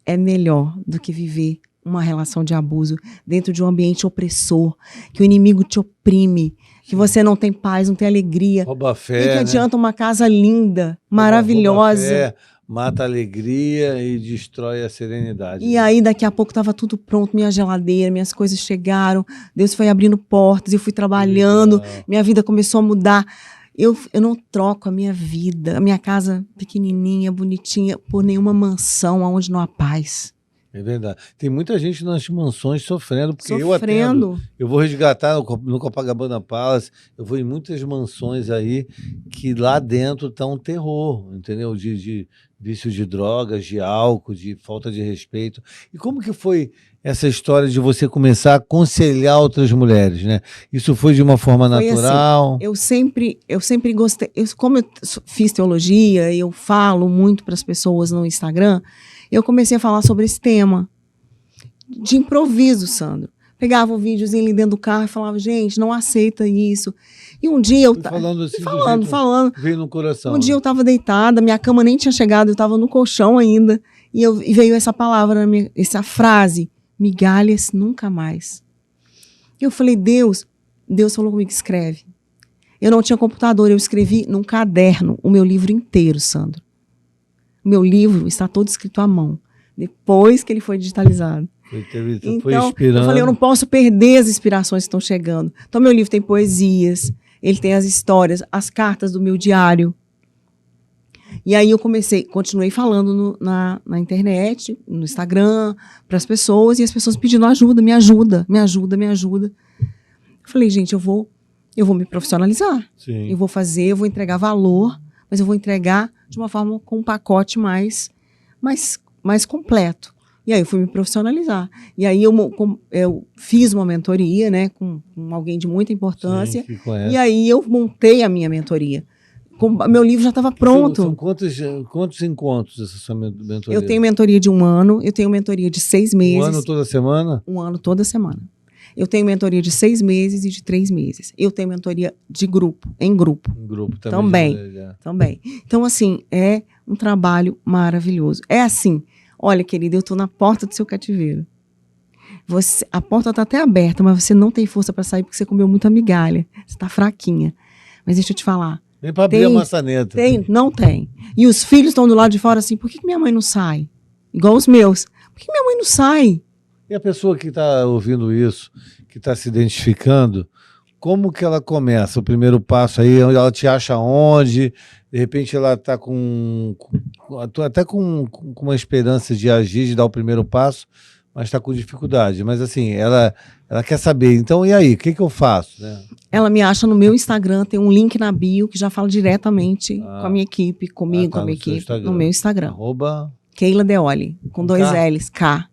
é melhor do que viver uma relação de abuso dentro de um ambiente opressor, que o inimigo te oprime, que você não tem paz, não tem alegria. Rouba a fé, e que adianta uma casa linda, maravilhosa. Rouba a fé, mata a alegria e destrói a serenidade. E aí, daqui a pouco, estava tudo pronto, minha geladeira, minhas coisas chegaram, Deus foi abrindo portas, eu fui trabalhando, minha vida começou a mudar. Eu não troco a minha vida, a minha casa pequenininha, bonitinha, por nenhuma mansão onde não há paz. É verdade. Tem muita gente nas mansões sofrendo, porque eu atendo. Eu vou resgatar no Copacabana Palace, eu vou em muitas mansões aí que lá dentro está um terror, entendeu? De vício de drogas, de álcool, de falta de respeito. E como que foi essa história de você começar a aconselhar outras mulheres, né? Isso foi de uma forma natural? Assim, eu sempre gostei. Como eu fiz teologia, eu falo muito para as pessoas no Instagram, eu comecei a falar sobre esse tema de improviso, Sandro. Pegava um videozinho ali dentro do carro e falava, gente, não aceita isso. E um dia eu falando assim, falando, veio no coração. Um dia eu estava deitada, minha cama nem tinha chegado, eu estava no colchão ainda, e veio essa palavra, essa frase, migalhas nunca mais. Eu falei, Deus falou comigo, escreve. Eu não tinha computador, eu escrevi num caderno o meu livro inteiro, Sandro. O meu livro está todo escrito à mão, depois que ele foi digitalizado. Foi inspirando. Eu falei, eu não posso perder as inspirações que estão chegando. Então, meu livro tem poesias, ele tem as histórias, as cartas do meu diário. E aí eu continuei falando na internet, no Instagram, para as pessoas, e as pessoas pedindo ajuda, me ajuda, me ajuda, me ajuda. Eu falei, gente, eu vou me profissionalizar. Sim. Eu vou entregar valor, mas eu vou entregar de uma forma com um pacote mais completo. E aí eu fui me profissionalizar. E aí eu fiz uma mentoria, né, com alguém de muita importância. Sim, que conhece. E aí eu montei a minha mentoria. Meu livro já estava pronto. São quantos encontros essa sua mentoria? Eu tenho mentoria de 1 ano, eu tenho mentoria de 6 meses. 1 ano toda semana? 1 ano toda semana. Eu tenho mentoria de 6 meses e de 3 meses. Eu tenho mentoria de grupo, em grupo. Em grupo também. Também. Então, assim, é um trabalho maravilhoso. É assim, olha, querida, eu estou na porta do seu cativeiro. A porta está até aberta, mas você não tem força para sair porque você comeu muita migalha. Você está fraquinha. Mas deixa eu te falar. Nem para abrir a maçaneta. Não tem. E os filhos estão do lado de fora assim, por que minha mãe não sai? Igual os meus. Por que minha mãe não sai? E a pessoa que está ouvindo isso, que está se identificando, como que ela começa? O primeiro passo aí, ela te acha onde? De repente ela está até com uma esperança de agir, de dar o primeiro passo, mas está com dificuldade. Mas assim, ela quer saber. Então, e aí? O que eu faço? Né? Ela me acha no meu Instagram, tem um link na bio que já fala diretamente com a minha equipe, comigo, com a minha equipe, no meu Instagram. Keila Deoli, com 2 L's, K.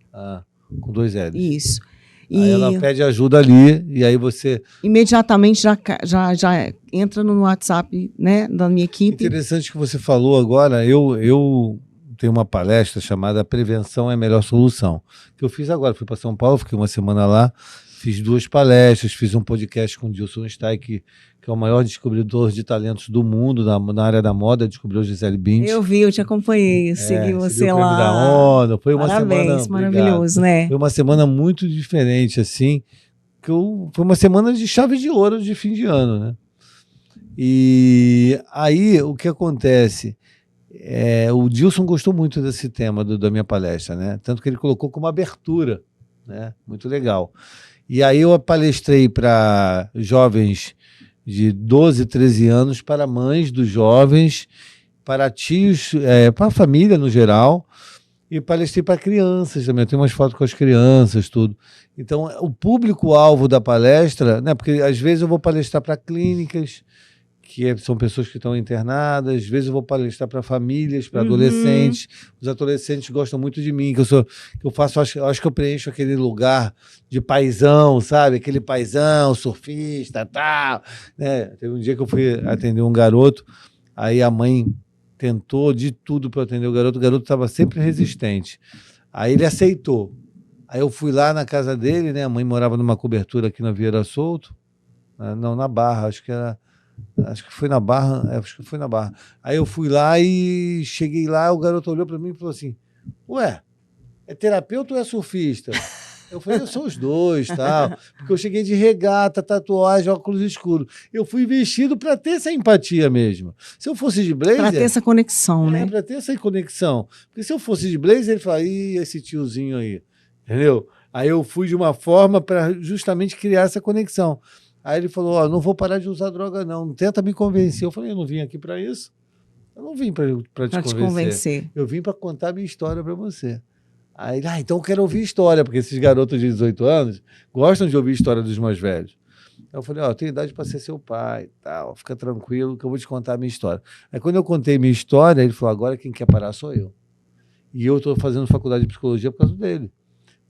Com 2 L's. Isso. Aí ela pede ajuda ali, e aí você... Imediatamente já entra no WhatsApp, né, da minha equipe. Interessante que você falou agora, eu tenho uma palestra chamada Prevenção é a Melhor Solução, que eu fiz agora, fui para São Paulo, fiquei uma semana lá, fiz 2 palestras, fiz um podcast com o Dilson Stein, que é o maior descobridor de talentos do mundo na área da moda, descobriu Gisele Bündchen. Eu vi, eu te acompanhei, eu segui você lá. Da ONU. Foi uma Parabéns, semana maravilhoso, né? Foi uma semana muito diferente, assim, foi uma semana de chave de ouro de fim de ano, né? E aí, o que acontece? O Dilson gostou muito desse tema da minha palestra, né? Tanto que ele colocou como abertura, né? Muito legal. E aí eu palestrei para jovens de 12, 13 anos, para mães dos jovens, para tios, para a família no geral, e palestrei para crianças também. Eu tenho umas fotos com as crianças, tudo. Então, o público-alvo da palestra, né, porque às vezes eu vou palestrar para clínicas, que são pessoas que estão internadas, às vezes eu vou palestrar para famílias, para adolescentes. Os adolescentes gostam muito de mim, que eu faço, acho que eu preencho aquele lugar de paizão, sabe? Aquele paizão, surfista, tal. Né? Teve um dia que eu fui atender um garoto, aí a mãe tentou de tudo para atender o garoto estava sempre resistente. Aí ele aceitou. Aí eu fui lá na casa dele, né? A mãe morava numa cobertura aqui na Vieira Solto, não, na Barra, acho que foi na Barra, Aí eu fui lá e cheguei lá, o garoto olhou para mim e falou assim, ué, é terapeuta ou é surfista? Eu falei, eu sou os dois, tal, porque eu cheguei de regata, tatuagem, óculos escuros. Eu fui vestido para ter essa empatia mesmo. Se eu fosse de blazer... Para ter essa conexão, né? Para ter essa conexão. Porque se eu fosse de blazer, ele fala, ih, esse tiozinho aí, entendeu? Aí eu fui de uma forma para justamente criar essa conexão. Aí ele falou, não vou parar de usar droga não tenta me convencer. Eu falei, eu não vim aqui para isso. Eu não vim para te convencer. Eu vim para contar minha história para você. Aí ele, então eu quero ouvir história, porque esses garotos de 18 anos gostam de ouvir história dos mais velhos. Eu falei, eu tenho idade para ser seu pai e tal, fica tranquilo que eu vou te contar a minha história. Aí quando eu contei minha história, ele falou, agora quem quer parar sou eu. E eu estou fazendo faculdade de psicologia por causa dele.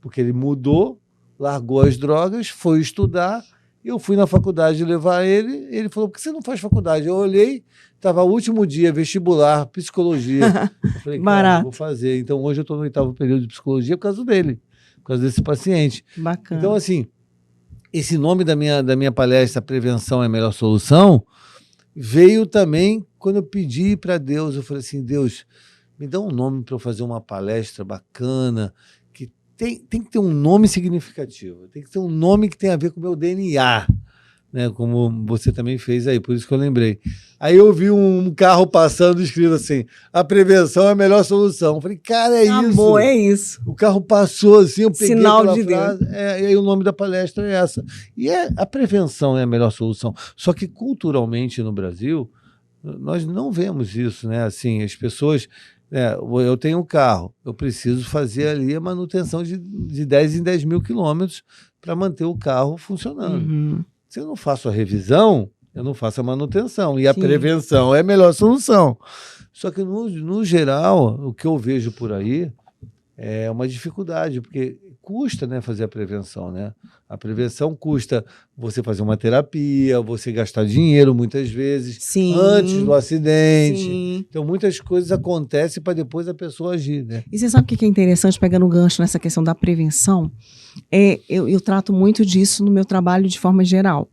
Porque ele mudou, largou as drogas, foi estudar. Eu fui na faculdade levar ele falou, por que você não faz faculdade? Eu olhei, estava o último dia, vestibular, psicologia. Eu falei, cara, vou fazer. Então hoje eu estou no 8º período de psicologia por causa dele, por causa desse paciente. Bacana. Então, assim, esse nome da minha palestra, Prevenção é a Melhor Solução, veio também quando eu pedi para Deus. Eu falei assim, Deus, me dá um nome para eu fazer uma palestra bacana, tem que ter um nome significativo, tem que ter um nome que tenha a ver com o meu DNA, né? Como você também fez aí, por isso que eu lembrei. Aí eu vi um carro passando escrito assim, a prevenção é a melhor solução. Eu falei, cara, isso. É isso. O carro passou assim, eu peguei Sinal aquela de frase, Deus. E aí o nome da palestra é essa. E a prevenção é a melhor solução. Só que culturalmente no Brasil, nós não vemos isso, né? Assim, as pessoas... eu tenho um carro, eu preciso fazer ali a manutenção de 10 em 10 mil quilômetros para manter o carro funcionando. Se eu não faço a revisão, eu não faço a manutenção. E a Sim. prevenção é a melhor solução. Só que, no geral, o que eu vejo por aí é uma dificuldade, porque custa, né, fazer a prevenção, né? A prevenção custa você fazer uma terapia, você gastar dinheiro muitas vezes, Sim. antes do acidente. Sim. Então, muitas coisas acontecem para depois a pessoa agir, né? E você sabe o que é interessante, pegando o gancho nessa questão da prevenção? Eu trato muito disso no meu trabalho de forma geral.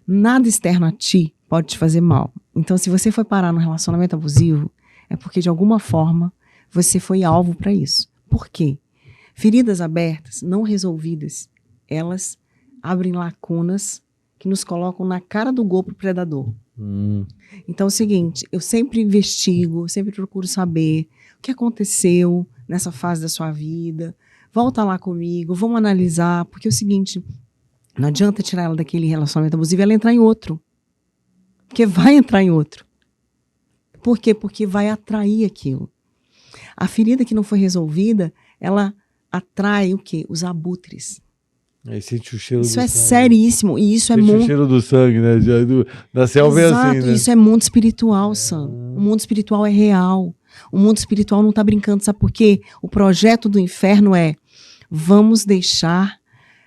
Nada externo a ti pode te fazer mal. Então, se você foi parar num relacionamento abusivo, é porque, de alguma forma, você foi alvo para isso. Por quê? Feridas abertas, não resolvidas, elas abrem lacunas que nos colocam na cara do gol pro predador. Então é o seguinte, eu sempre investigo, sempre procuro saber o que aconteceu nessa fase da sua vida, volta lá comigo, vamos analisar, porque é o seguinte, não adianta tirar ela daquele relacionamento abusivo e ela entrar em outro. Porque vai entrar em outro. Por quê? Porque vai atrair aquilo. A ferida que não foi resolvida, ela atrai o quê? Os abutres. Aí sente o cheiro Isso do é sangue. seríssimo. E isso Sente é o muito. cheiro do sangue, né? Da selva é Exato, assim, né? isso é mundo espiritual, Sandro. O mundo espiritual é real. O mundo espiritual não está brincando, sabe por quê? O projeto do inferno é: vamos deixar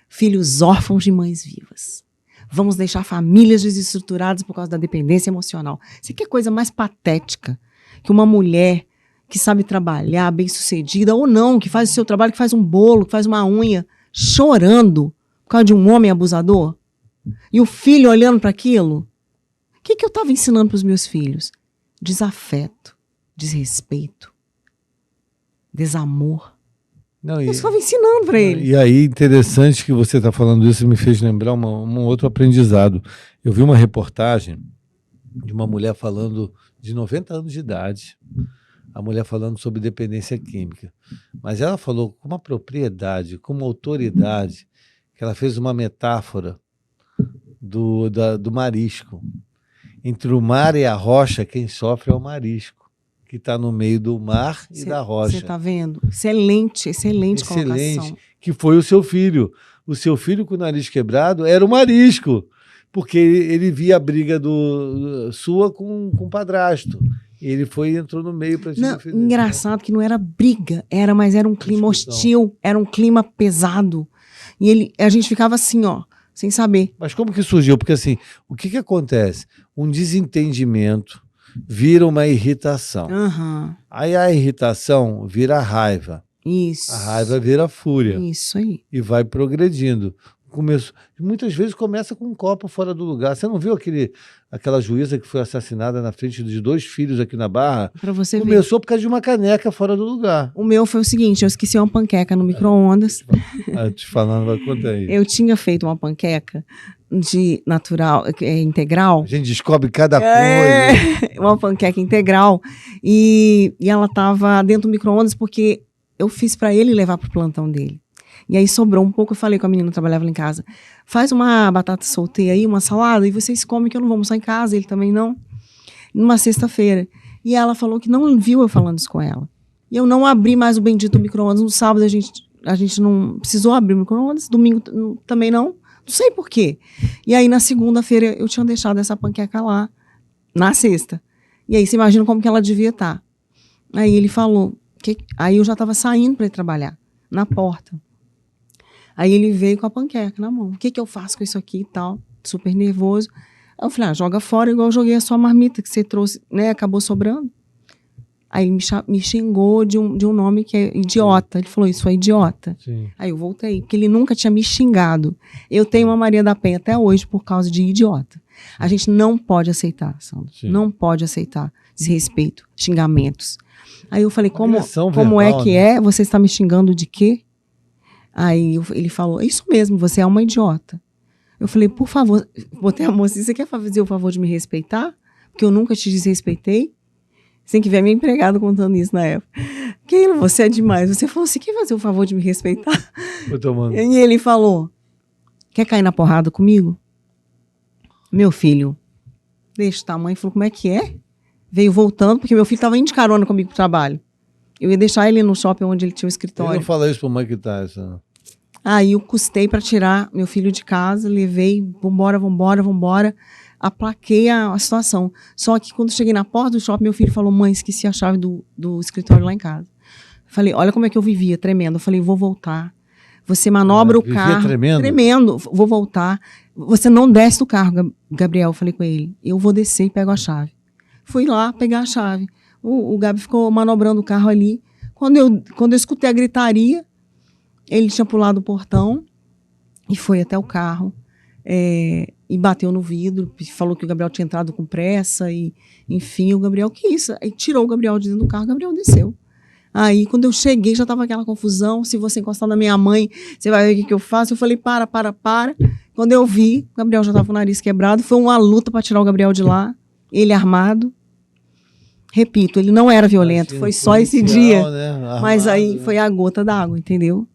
filhos órfãos de mães vivas. Vamos deixar famílias desestruturadas por causa da dependência emocional. Você quer coisa mais patética que uma mulher que sabe trabalhar, bem-sucedida ou não, que faz o seu trabalho, que faz um bolo, que faz uma unha, chorando por causa de um homem abusador? E o filho olhando para aquilo? O que eu estava ensinando para os meus filhos? Desafeto, desrespeito, desamor. Não, Eu estava ensinando para eles. E aí, interessante que você está falando isso, me fez lembrar um outro aprendizado. Eu vi uma reportagem de uma mulher falando de 90 anos de idade, a mulher falando sobre dependência química. Mas ela falou com uma propriedade, com uma autoridade, que ela fez uma metáfora do marisco. Entre o mar e a rocha, quem sofre é o marisco, que está no meio do mar e da rocha. Você está vendo? Excelente, excelente colocação. Que foi o seu filho. O seu filho com o nariz quebrado era o marisco, porque ele via a briga sua com o padrasto. Ele entrou no meio para te defender. Engraçado que não era briga, mas era um clima hostil, era um clima pesado. E a gente ficava assim, ó, sem saber. Mas como que surgiu? Porque assim, o que acontece? Um desentendimento vira uma irritação. Uhum. Aí a irritação vira raiva. Isso. A raiva vira fúria. Isso aí. E vai progredindo. Muitas vezes começa com um copo fora do lugar. Você não viu aquela juíza que foi assassinada na frente de 2 filhos aqui na Barra? Pra você ver. Começou por causa de uma caneca fora do lugar. O meu foi o seguinte, eu esqueci uma panqueca no micro-ondas. Te falando, vai contar aí. Eu tinha feito uma panqueca de natural, integral. A gente descobre cada coisa. Uma panqueca integral. E ela estava dentro do micro-ondas porque eu fiz para ele levar pro plantão dele. E aí sobrou um pouco, eu falei com a menina que trabalhava lá em casa, faz uma batata solteira aí, uma salada, e vocês comem que eu não vou almoçar em casa, ele também não. Numa sexta-feira. E ela falou que não viu eu falando isso com ela. E eu não abri mais o bendito micro-ondas. No sábado a gente não precisou abrir o micro-ondas, domingo também não sei por quê. E aí na segunda-feira eu tinha deixado essa panqueca lá, na sexta. E aí você imagina como que ela devia estar. Aí ele falou, aí eu já estava saindo para ir trabalhar, na porta. Aí ele veio com a panqueca na mão. O que eu faço com isso aqui e tal? Super nervoso. Aí eu falei, joga fora igual eu joguei a sua marmita que você trouxe, né? Acabou sobrando. Aí ele me xingou de um nome que é idiota. Ele falou, isso é idiota. Sim. Aí eu voltei, porque ele nunca tinha me xingado. Eu tenho uma Maria da Penha até hoje por causa de idiota. A gente não pode aceitar, Sandro. Sim. Não pode aceitar desrespeito, xingamentos. Aí eu falei, como verbal, é que é? Você está me xingando de quê? Aí ele falou, isso mesmo, você é uma idiota. Eu falei, por favor, botei a moça, você quer fazer o favor de me respeitar? Porque eu nunca te desrespeitei. Você tem que ver a minha empregada contando isso na época. Keila, você é demais. Você falou, você quer fazer o favor de me respeitar? E ele falou, quer cair na porrada comigo? Meu filho, deixa o tamanho. Falou, como é que é? Veio voltando, porque meu filho estava indo de carona comigo pro trabalho. Eu ia deixar ele no shopping onde ele tinha o escritório. Ele não fala isso pro Mike Tyson. Aí eu custei para tirar meu filho de casa, levei, vambora. aplaquei a situação. Só que quando cheguei na porta do shopping, meu filho falou, mãe, esqueci a chave do escritório lá em casa. Falei, olha como é que eu vivia, tremendo. Eu falei, vou voltar. Você manobra o carro. Tremendo? Tremendo. Vou voltar. Você não desce do carro, Gabriel. Eu falei com ele. Eu vou descer e pego a chave. Fui lá pegar a chave. O Gabi ficou manobrando o carro ali. Quando eu escutei a gritaria, ele tinha pulado o portão e foi até o carro. E bateu no vidro. Falou que o Gabriel tinha entrado com pressa. E, enfim, o Gabriel, que isso? Aí tirou o Gabriel de dentro do carro. O Gabriel desceu. Aí, quando eu cheguei, já estava aquela confusão. Se você encostar na minha mãe, você vai ver o que eu faço. Eu falei, para. Quando eu vi, o Gabriel já estava com o nariz quebrado. Foi uma luta para tirar o Gabriel de lá. Ele armado. Repito, ele não era violento. Foi só esse dia. Né? Armado, mas aí foi a gota d'água, entendeu?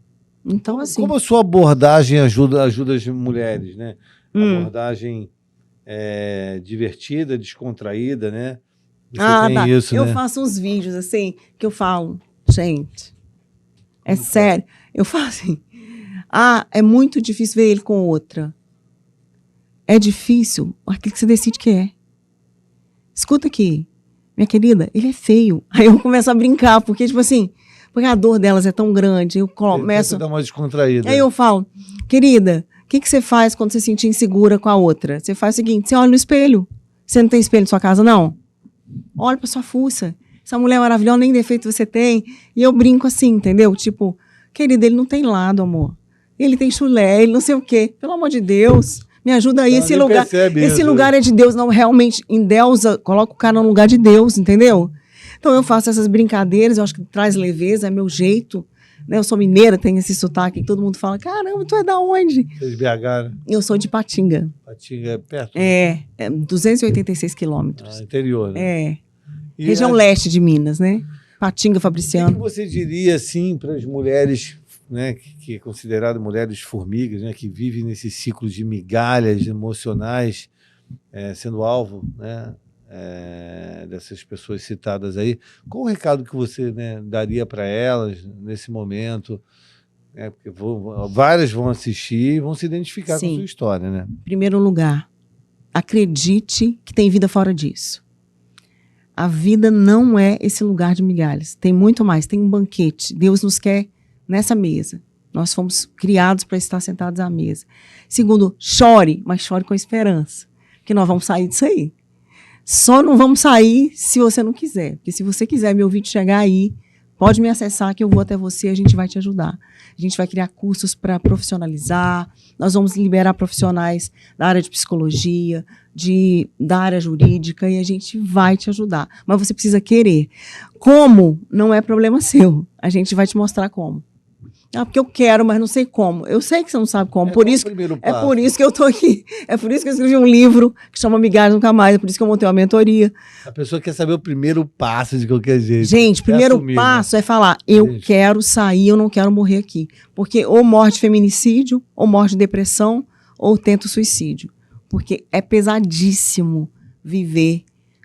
Então, assim... Como a sua abordagem ajuda as mulheres, né? Abordagem divertida, descontraída, né? Você tem isso, eu né? faço uns vídeos, assim, que eu falo... Gente, é sério. Eu falo assim, é muito difícil ver ele com outra. É difícil aquilo que você decide que é. Escuta aqui, minha querida, ele é feio. Aí eu começo a brincar, porque, tipo assim, porque a dor delas é tão grande. Eu começo... Você dá uma descontraída. Aí eu falo, querida, o que você faz quando você se sentir insegura com a outra? Você faz o seguinte, você olha no espelho. Você não tem espelho na sua casa, não? Olha pra sua fuça. Essa mulher maravilhosa, nem defeito você tem. E eu brinco assim, entendeu? Tipo, querido, ele não tem lado, amor. Ele tem chulé, ele não sei o quê. Pelo amor de Deus, me ajuda aí. Esse lugar é de Deus. Não, realmente, em Deus, coloca o cara no lugar de Deus, entendeu? Então eu faço essas brincadeiras, eu acho que traz leveza, é meu jeito. Né? Eu sou mineira, tenho esse sotaque que todo mundo fala, caramba, tu é da onde? Você é de BH, né? Eu sou de Patinga. Patinga é perto? 286 quilômetros. Interior, né? Região leste de Minas, né? Patinga, Fabriciano. O que você diria, assim, para as mulheres, né, que é considerado mulheres formigas, né, que vivem nesse ciclo de migalhas emocionais, sendo alvo, né, dessas pessoas citadas aí? Qual o recado que você, né, daria para elas nesse momento? Porque várias vão assistir e vão se identificar com a sua história, né? Em primeiro lugar, acredite que tem vida fora disso. A vida não é esse lugar de migalhas. Tem muito mais, tem um banquete. Deus nos quer nessa mesa. Nós fomos criados para estar sentados à mesa. Segundo, chore, mas chore com esperança. Porque nós vamos sair disso aí. Só não vamos sair se você não quiser. Porque se você quiser me ouvir chegar aí, pode me acessar que eu vou até você e a gente vai te ajudar. A gente vai criar cursos para profissionalizar. Nós vamos liberar profissionais da área de psicologia, da área jurídica, e a gente vai te ajudar. Mas você precisa querer. Como? Não é problema seu. A gente vai te mostrar como. Porque eu quero, mas não sei como. Eu sei que você não sabe como. Por isso que eu estou aqui. É por isso que eu escrevi um livro que chama Migalhas Nunca Mais. É por isso que eu montei uma mentoria. A pessoa quer saber o primeiro passo de qualquer jeito. Gente, o primeiro passo é falar, quero sair, eu não quero morrer aqui. Porque ou morre de feminicídio, ou morre de depressão, ou tenta o suicídio. Porque é pesadíssimo viver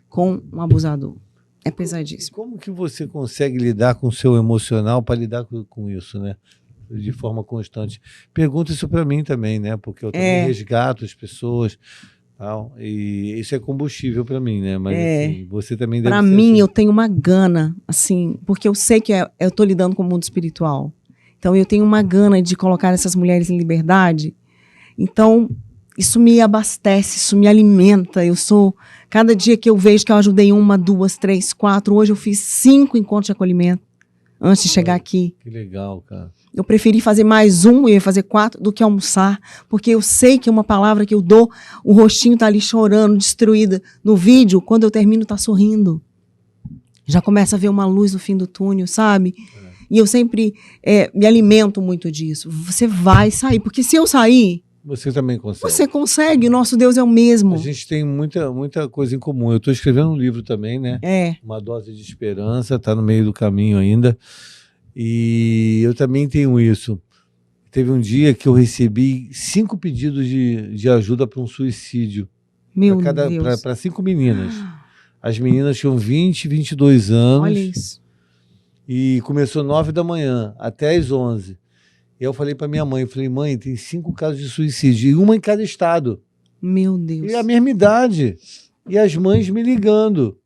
com um abusador. É pesadíssimo. Como que você consegue lidar com o seu emocional para lidar com isso, né? De forma constante. Pergunta isso para mim também, né? Porque eu também resgato as pessoas, tal, e isso é combustível para mim, né? Mas assim, você também deve. Para mim, eu tenho uma gana, assim, porque eu sei que eu estou lidando com o mundo espiritual. Então, eu tenho uma gana de colocar essas mulheres em liberdade. Então, isso me abastece, isso me alimenta. Cada dia que eu vejo que eu ajudei 1, 2, 3, 4, hoje eu fiz 5 encontros de acolhimento antes de chegar aqui. Que legal, cara. Eu preferi fazer mais eu ia fazer 4 do que almoçar, porque eu sei que uma palavra que eu dou, o rostinho tá ali chorando, destruída. No vídeo, quando eu termino, tá sorrindo. Já começa a ver uma luz no fim do túnel, sabe? E eu sempre me alimento muito disso. Você vai sair, porque se eu sair... Você também consegue. Você consegue, o nosso Deus é o mesmo. A gente tem muita coisa em comum. Eu estou escrevendo um livro também, né? Uma dose de esperança, está no meio do caminho ainda. E eu também tenho isso. Teve um dia que eu recebi 5 pedidos de ajuda para um suicídio. Meu Deus. Para 5 meninas. As meninas tinham 20, 22 anos. Olha isso. E começou 9 da manhã, até às 11. E eu falei para minha mãe, mãe, tem 5 casos de suicídio, e uma em cada estado. Meu Deus. E a mesma idade. E as mães me ligando.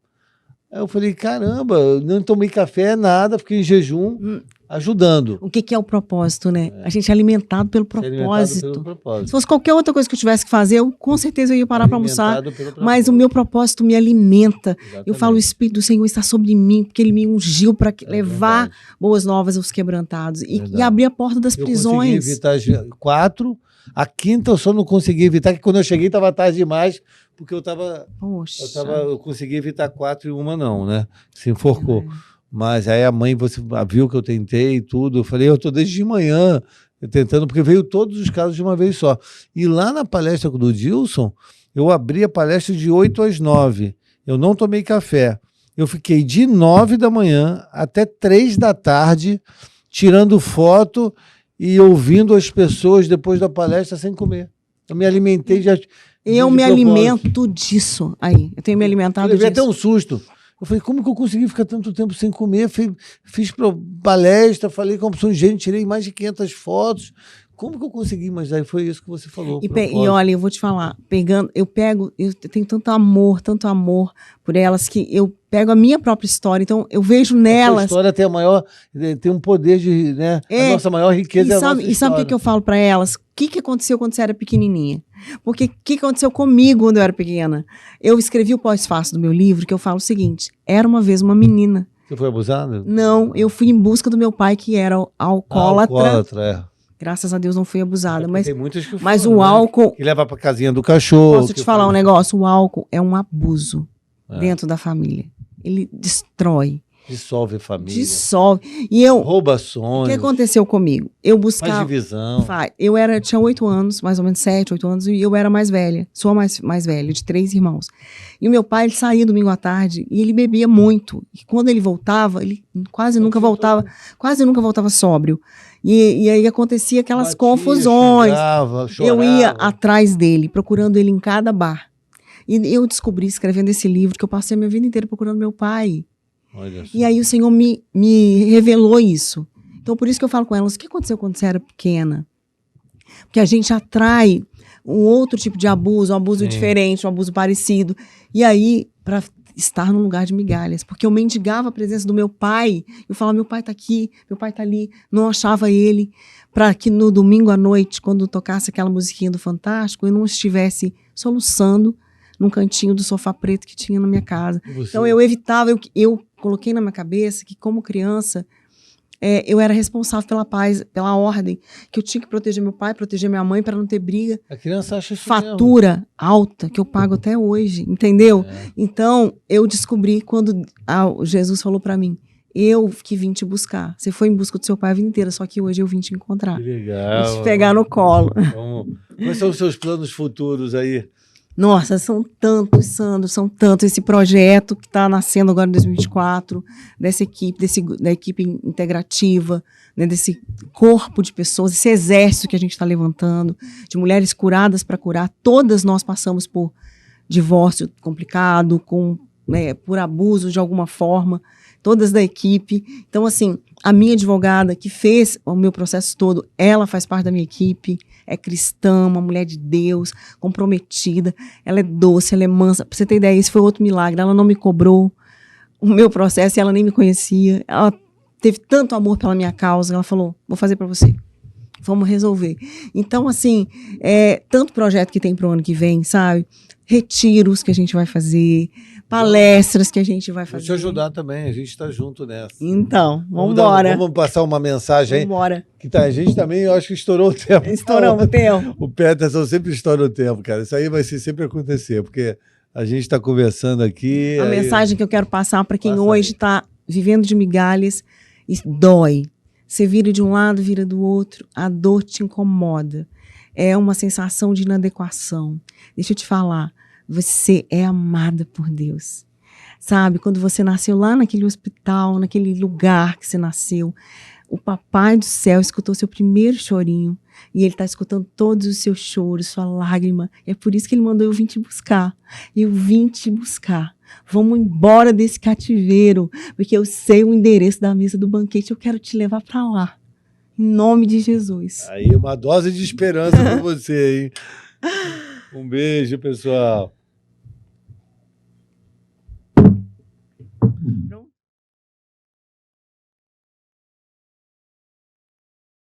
Aí eu falei, caramba, eu não tomei café, nada, fiquei em jejum, ajudando. O que é o propósito, né? A gente é alimentado pelo Ser alimentado propósito. pelo propósito. Se fosse qualquer outra coisa que eu tivesse que fazer, eu com certeza eu ia parar para almoçar. Alimentado pelo Mas propósito. o meu propósito me alimenta. Exatamente. Eu falo, o Espírito do Senhor está sobre mim, porque Ele me ungiu para levar verdade. boas novas aos quebrantados. E Verdade. abrir a porta das Eu consegui prisões. evitar as 4, a quinta eu só não consegui evitar, que quando eu cheguei estava tarde demais, porque Poxa. eu consegui evitar 4 e uma não, né? Se enforcou. É. Mas aí a mãe, você viu que eu tentei e tudo, eu falei, eu estou desde de manhã tentando, porque veio todos os casos de uma vez só. E lá na palestra do Dilson, eu abri a palestra de 8 às 9, eu não tomei café. Eu fiquei de 9 da manhã até 3 da tarde, tirando foto e ouvindo as pessoas depois da palestra sem comer. Eu me alimentei já. Eu me alimento disso aí. Eu tenho me alimentado Eu levei até disso. um susto. Eu falei, como que eu consegui ficar tanto tempo sem comer? Fiz palestra, falei com a opção de gente, tirei mais de 500 fotos. Como que eu consegui? Mas aí foi isso que você falou. E olha, eu vou te falar, eu tenho tanto amor por elas, que eu pego a minha própria história, então eu vejo A nelas. história tem um poder de, né? A nossa maior riqueza é a nossa história. E sabe o que eu falo para elas? O que aconteceu quando você era pequenininha? Porque o que aconteceu comigo quando eu era pequena? Eu escrevi o pós-fácil do meu livro, que eu falo o seguinte: era uma vez uma menina. Você foi abusada? Não, eu fui em busca do meu pai, que era alcoólatra. Alcoólatra, Graças a Deus não fui abusada, Porque mas tem muitas que mas foram, o né? álcool... Que leva pra casinha do cachorro. Posso te falar um negócio? O álcool é um abuso É. dentro da família. Ele destrói, Dissolve a família. dissolve. E eu... Rouba O sonhos. que aconteceu comigo? Eu Faz buscava... divisão. Tinha 8 anos, mais ou menos 7, 8 anos, e eu era mais velha. Sou a mais velha, de 3 irmãos. E o meu pai, ele saía domingo à tarde e ele bebia muito. E quando ele voltava, ele quase nunca voltava sóbrio. E aí acontecia aquelas Batia, confusões. xingava, Eu chorava. ia atrás dele, procurando ele em cada bar. E eu descobri, escrevendo esse livro, que eu passei a minha vida inteira procurando meu pai. Olha só. E aí o Senhor me revelou isso. Então, por isso que eu falo com elas, o que aconteceu quando você era pequena? Porque a gente atrai um outro tipo de abuso, um abuso Sim. diferente, um abuso parecido. E aí, para estar num lugar de migalhas. Porque eu mendigava a presença do meu pai. Eu falava, meu pai tá aqui, meu pai tá ali. Não achava ele. Para que no domingo à noite, quando tocasse aquela musiquinha do Fantástico, eu não estivesse soluçando num cantinho do sofá preto que tinha na minha casa. Você- Então eu evitava, eu coloquei na minha cabeça que como criança, eu era responsável pela paz, pela ordem, que eu tinha que proteger meu pai, proteger minha mãe para não ter briga. A criança acha isso mesmo. Fatura alta que eu pago até hoje, entendeu? É. Então eu descobri quando Jesus falou para mim, eu que vim te buscar. Você foi em busca do seu pai a vida inteira, só que hoje eu vim te encontrar. Que legal. Vou te pegar no colo. Quais são os seus planos futuros aí? Nossa, são tantos, Sandro, são tantos. Esse projeto que está nascendo agora em 2024, dessa equipe, da equipe integrativa, né, desse corpo de pessoas, esse exército que a gente está levantando, de mulheres curadas para curar. Todas nós passamos por divórcio complicado, por abuso de alguma forma, todas da equipe. Então, assim, a minha advogada que fez o meu processo todo, ela faz parte da minha equipe, é cristã, uma mulher de Deus, comprometida, ela é doce, ela é mansa. Pra você ter ideia, esse foi outro milagre, ela não me cobrou o meu processo e ela nem me conhecia. Ela teve tanto amor pela minha causa, ela falou, vou fazer para você. Vamos resolver. Então, assim, tanto projeto que tem pro ano que vem, sabe? Retiros que a gente vai fazer, palestras que a gente vai Vou fazer. te ajudar também, a gente está junto nessa. Então, vamos embora. Vamos passar uma mensagem aí. Vamos embora. Que a gente também, eu acho que estourou o tempo. Estouramos o tempo. O Peterson sempre estoura o tempo, cara. Isso aí vai sempre acontecer, porque a gente está conversando aqui. A mensagem que eu quero passar para quem Passa hoje aí. está vivendo de migalhas e dói. Você vira de um lado, vira do outro, a dor te incomoda. É uma sensação de inadequação. Deixa eu te falar, você é amada por Deus. Sabe, quando você nasceu lá naquele hospital, naquele lugar que você nasceu, o Papai do Céu escutou seu primeiro chorinho e ele está escutando todos os seus choros, sua lágrima. É por isso que ele mandou eu vir te buscar. Eu vim te buscar. Vamos embora desse cativeiro, porque eu sei o endereço da mesa do banquete. Eu quero te levar para lá. Em nome de Jesus. Aí uma dose de esperança para você, hein? Um beijo, pessoal.